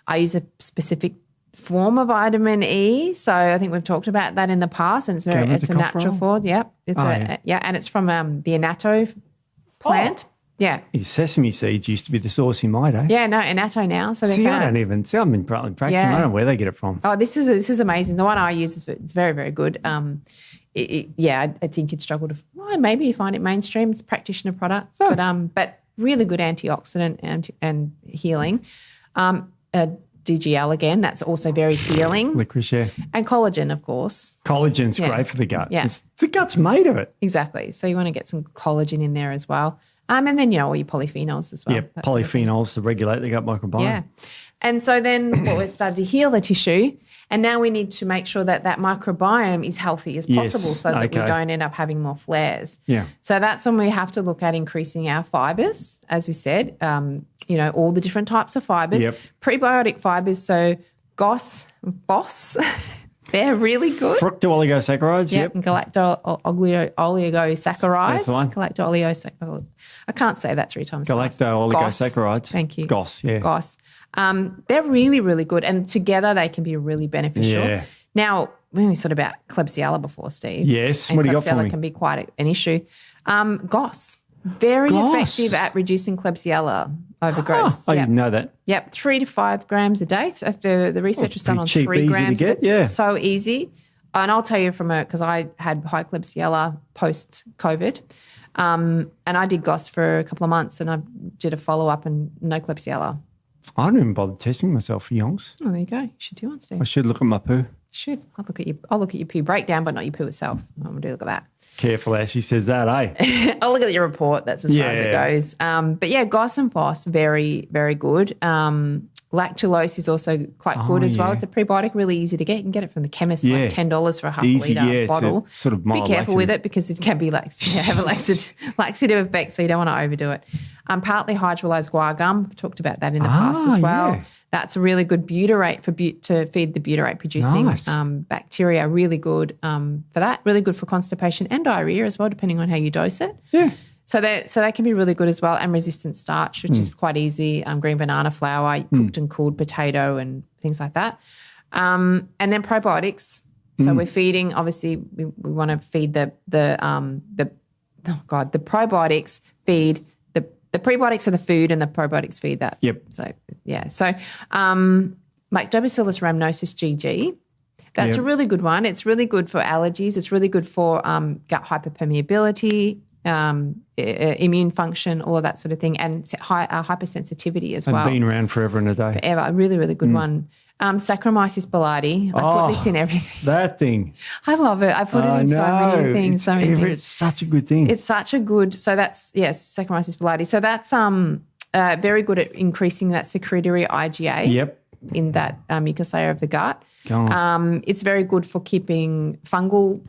Speaker 1: I use a specific form of vitamin E, so I think we've talked about that in the past, and it's a natural form. Yeah, and it's from the annatto plant. Oh. Yeah.
Speaker 2: Sesame seeds used to be the source in my day.
Speaker 1: Yeah, no, annatto now. So
Speaker 2: I don't even see. I've been practicing. I don't know where they get it from.
Speaker 1: Oh, this is amazing. The one I use it's very, very good. I think you'd struggle to. Well, maybe you find it mainstream. It's practitioner products, but really good antioxidant and healing. DGL again, that's also very healing. Licorice, yeah. And collagen, of course.
Speaker 2: Collagen's great for the gut. Yeah. The gut's made of it.
Speaker 1: Exactly. So you want to get some collagen in there as well. And then, all your polyphenols as well.
Speaker 2: Yeah, polyphenols to regulate the gut microbiome.
Speaker 1: Yeah. And so then we've started to heal the tissue, and now we need to make sure that microbiome is healthy as possible so that we don't end up having more flares.
Speaker 2: Yeah.
Speaker 1: So that's when we have to look at increasing our fibres, as we said, all the different types of fibres.
Speaker 2: Yep.
Speaker 1: Prebiotic fibres, so BOS, they're really good.
Speaker 2: Fructooligosaccharides,
Speaker 1: yep. And galacto-oligosaccharides.
Speaker 2: That's the one.
Speaker 1: Galacto-oligosaccharides. I can't say that 3 times.
Speaker 2: Galacto-oligosaccharides.
Speaker 1: Thank you.
Speaker 2: GOS, yeah.
Speaker 1: GOS. They're really, really good, and together they can be really beneficial.
Speaker 2: Yeah.
Speaker 1: Now, we talked about Klebsiella before, Steve.
Speaker 2: Yes.
Speaker 1: And
Speaker 2: what do you got for me?
Speaker 1: Klebsiella can be quite an issue. GOS. Very effective at reducing Klebsiella overgrowth.
Speaker 2: I didn't know that.
Speaker 1: Yep, 3 to 5 grams a day. The research was done on 3 grams.
Speaker 2: To get, yeah.
Speaker 1: So easy. And I'll tell you because I had high Klebsiella post-COVID, and I did GOS for a couple of months, and I did a follow-up and no Klebsiella.
Speaker 2: I don't even bother testing myself for yonks.
Speaker 1: Oh, there you go. You should do one, Steve.
Speaker 2: I should look at my poo.
Speaker 1: Should. I'll look at your poo breakdown, but not your poo itself. I'm going to look at that.
Speaker 2: Careful as she says that, eh?
Speaker 1: I'll look at your report. That's as far as it goes. But yeah, GOS and FOS, very, very good. Lactulose is also quite good as well. It's a prebiotic, really easy to get. You can get it from the chemist, like $10 for a half a litre bottle.
Speaker 2: Sort of
Speaker 1: be careful with it because it can be have a laxative effect, so you don't want to overdo it. Partly hydrolyzed guar gum. I've talked about that in the past as well. Yeah. That's a really good butyrate to feed the butyrate producing bacteria. Really good for that. Really good for constipation and diarrhea as well, depending on how you dose it.
Speaker 2: Yeah.
Speaker 1: So that can be really good as well. And resistant starch, which is quite easy. Green banana flour, cooked and cooled potato, and things like that. And then probiotics. So we're feeding. Obviously, we want to feed the probiotics feed. The prebiotics are the food, and the probiotics feed that.
Speaker 2: Yep.
Speaker 1: So, yeah. So, Lactobacillus rhamnosus GG, that's a really good one. It's really good for allergies. It's really good for gut hyperpermeability immune function, all of that sort of thing, and hypersensitivity as well.
Speaker 2: And been around forever and a day.
Speaker 1: Forever. A really, really good one. Saccharomyces boulardii. I put this in everything.
Speaker 2: That thing.
Speaker 1: I love it. I put it in so many things.
Speaker 2: It's such a good thing.
Speaker 1: It's such a good, so that's, yes, Saccharomyces boulardii. So that's very good at increasing that secretory IgA in that mucous layer of the gut. It's very good for keeping fungal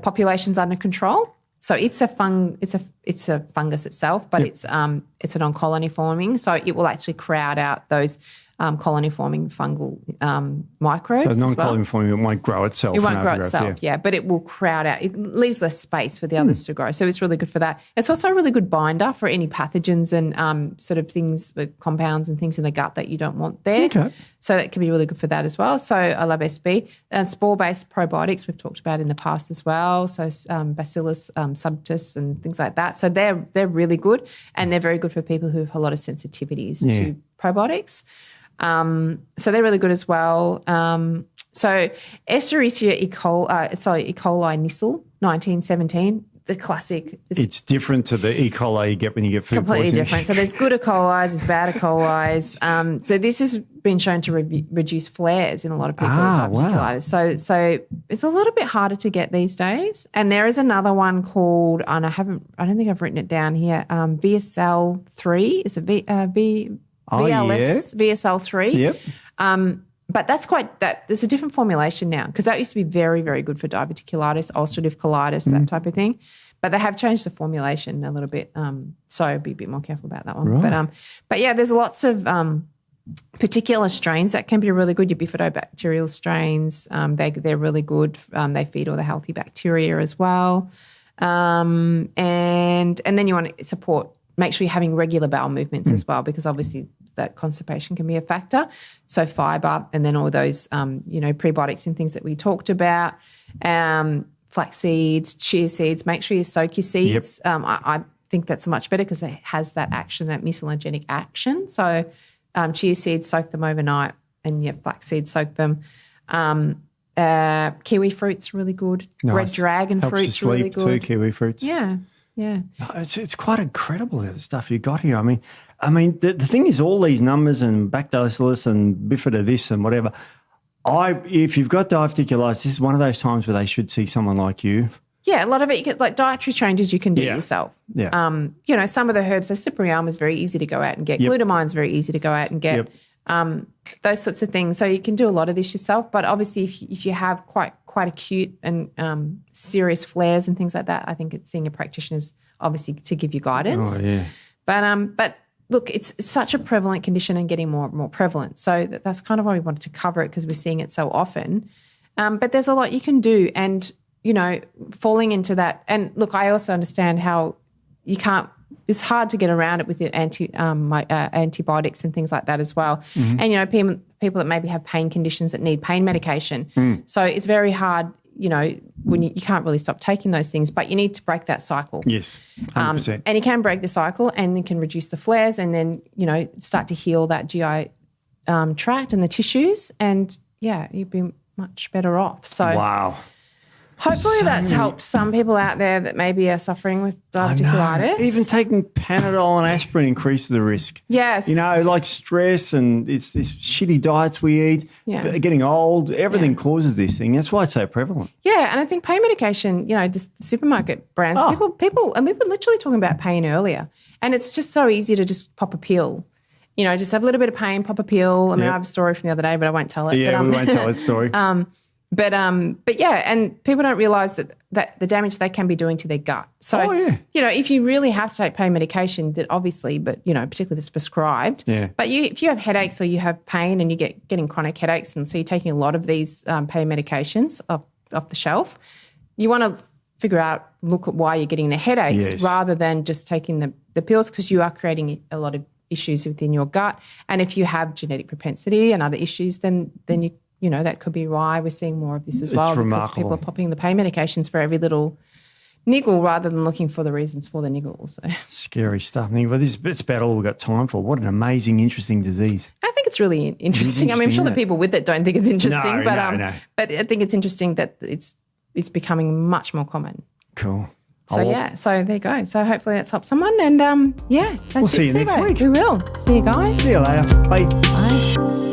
Speaker 1: populations under control. So it's a fungus itself, but it's a non-colony forming. So it will actually crowd out those colony forming fungal microbes.
Speaker 2: So non-colony forming, it won't grow itself.
Speaker 1: It won't grow itself, but it will crowd out. It leaves less space for the others to grow. So it's really good for that. It's also a really good binder for any pathogens and sort of things, compounds and things in the gut that you don't want there.
Speaker 2: Okay.
Speaker 1: So that can be really good for that as well. So I love SB. And spore-based probiotics we've talked about in the past as well. So Bacillus subtis and things like that. So they're really good, and they're very good for people who have a lot of sensitivities to probiotics. So they're really good as well. So Escherichia E. coli Nissl, 1917, the classic.
Speaker 2: It's different to the E. coli you get when you get food
Speaker 1: completely
Speaker 2: poisoning.
Speaker 1: Different. So there's good E. coli's, there's bad E. coli's. So this has been shown to reduce flares in a lot of people with diverticulitis. Wow. So it's a little bit harder to get these days. And there is another one called, and I don't think I've written it down here, VSL3. Is it VSL3.
Speaker 2: Yep.
Speaker 1: But there's a different formulation now, because that used to be very, very good for diverticulitis, ulcerative colitis, that type of thing. But they have changed the formulation a little bit. So be a bit more careful about that one. Right. But yeah, there's lots of particular strains that can be really good. Your bifidobacterial strains, they're really good. They feed all the healthy bacteria as well. And then you want to make sure you're having regular bowel movements as well, because obviously that constipation can be a factor. So fibre, and then all those, prebiotics and things that we talked about, flax seeds, chia seeds. Make sure you soak your seeds. Yep. I think that's much better because it has that action, that mucilagenic action. So chia seeds, soak them overnight, and your flax seeds, soak them. Kiwi fruit's really good. Nice. Red dragon
Speaker 2: Helps
Speaker 1: fruit's
Speaker 2: you sleep
Speaker 1: really good.
Speaker 2: too, kiwi fruits.
Speaker 1: Yeah.
Speaker 2: It's quite incredible, the stuff you got here. I mean, the thing is, all these numbers and Bacillus and bifida this and whatever. If you've got diverticulitis, this is one of those times where they should see someone like you. Yeah,
Speaker 1: a lot of it, like dietary changes, you can do yourself.
Speaker 2: Yeah.
Speaker 1: Some of the herbs, so cyprium is very easy to go out and get. Yep. Glutamine's very easy to go out and get. Yep. Those sorts of things. So you can do a lot of this yourself. But obviously, if you have quite acute and serious flares and things like that, I think it's seeing a practitioner is obviously to give you guidance.
Speaker 2: Oh yeah.
Speaker 1: But look, it's such a prevalent condition and getting more and more prevalent. So that's kind of why we wanted to cover it, because we're seeing it so often. But there's a lot you can do, and falling into that. And look, I also understand how you can't. It's hard to get around it with your antibiotics and things like that as well. Mm-hmm. And people that maybe have pain conditions that need pain medication. So it's very hard. When you can't really stop taking those things, but you need to break that cycle.
Speaker 2: Yes, 100%.
Speaker 1: And you can break the cycle, and you can reduce the flares, and then start to heal that GI tract and the tissues, and you'd be much better off. So
Speaker 2: wow.
Speaker 1: Hopefully that's helped some people out there that maybe are suffering with diverticulitis.
Speaker 2: Even taking Panadol and aspirin increases the risk.
Speaker 1: Yes.
Speaker 2: Like stress and it's these shitty diets we eat, getting old, everything causes this thing. That's why it's so prevalent.
Speaker 1: Yeah, and I think pain medication, just the supermarket brands, people, and we were literally talking about pain earlier, and it's just so easy to just pop a pill. Just have a little bit of pain, pop a pill. I have a story from the other day, but I won't tell it.
Speaker 2: Yeah, we won't tell that story.
Speaker 1: But and people don't realise that the damage they can be doing to their gut. So, if you really have to take pain medication, that obviously, but particularly if it's prescribed.
Speaker 2: Yeah.
Speaker 1: But if you have headaches or you have pain and you're getting chronic headaches, and so you're taking a lot of these pain medications off the shelf, you want to look at why you're getting the headaches rather than just taking the pills, because you are creating a lot of issues within your gut. And if you have genetic propensity and other issues, then you that could be why we're seeing more of this as well.
Speaker 2: It's remarkable.
Speaker 1: Because people are popping the pain medications for every little niggle rather than looking for the reasons for the niggle. So. Scary
Speaker 2: stuff. It's about all we've got time for. What an amazing, interesting disease.
Speaker 1: I think it's really interesting. I'm sure the people with it don't think it's interesting, but I think it's interesting that it's becoming much more common.
Speaker 2: Cool.
Speaker 1: So there you go. So hopefully that's helped someone. And that's
Speaker 2: we'll see you next week.
Speaker 1: We will. See you guys.
Speaker 2: See you later. Bye.
Speaker 1: Bye.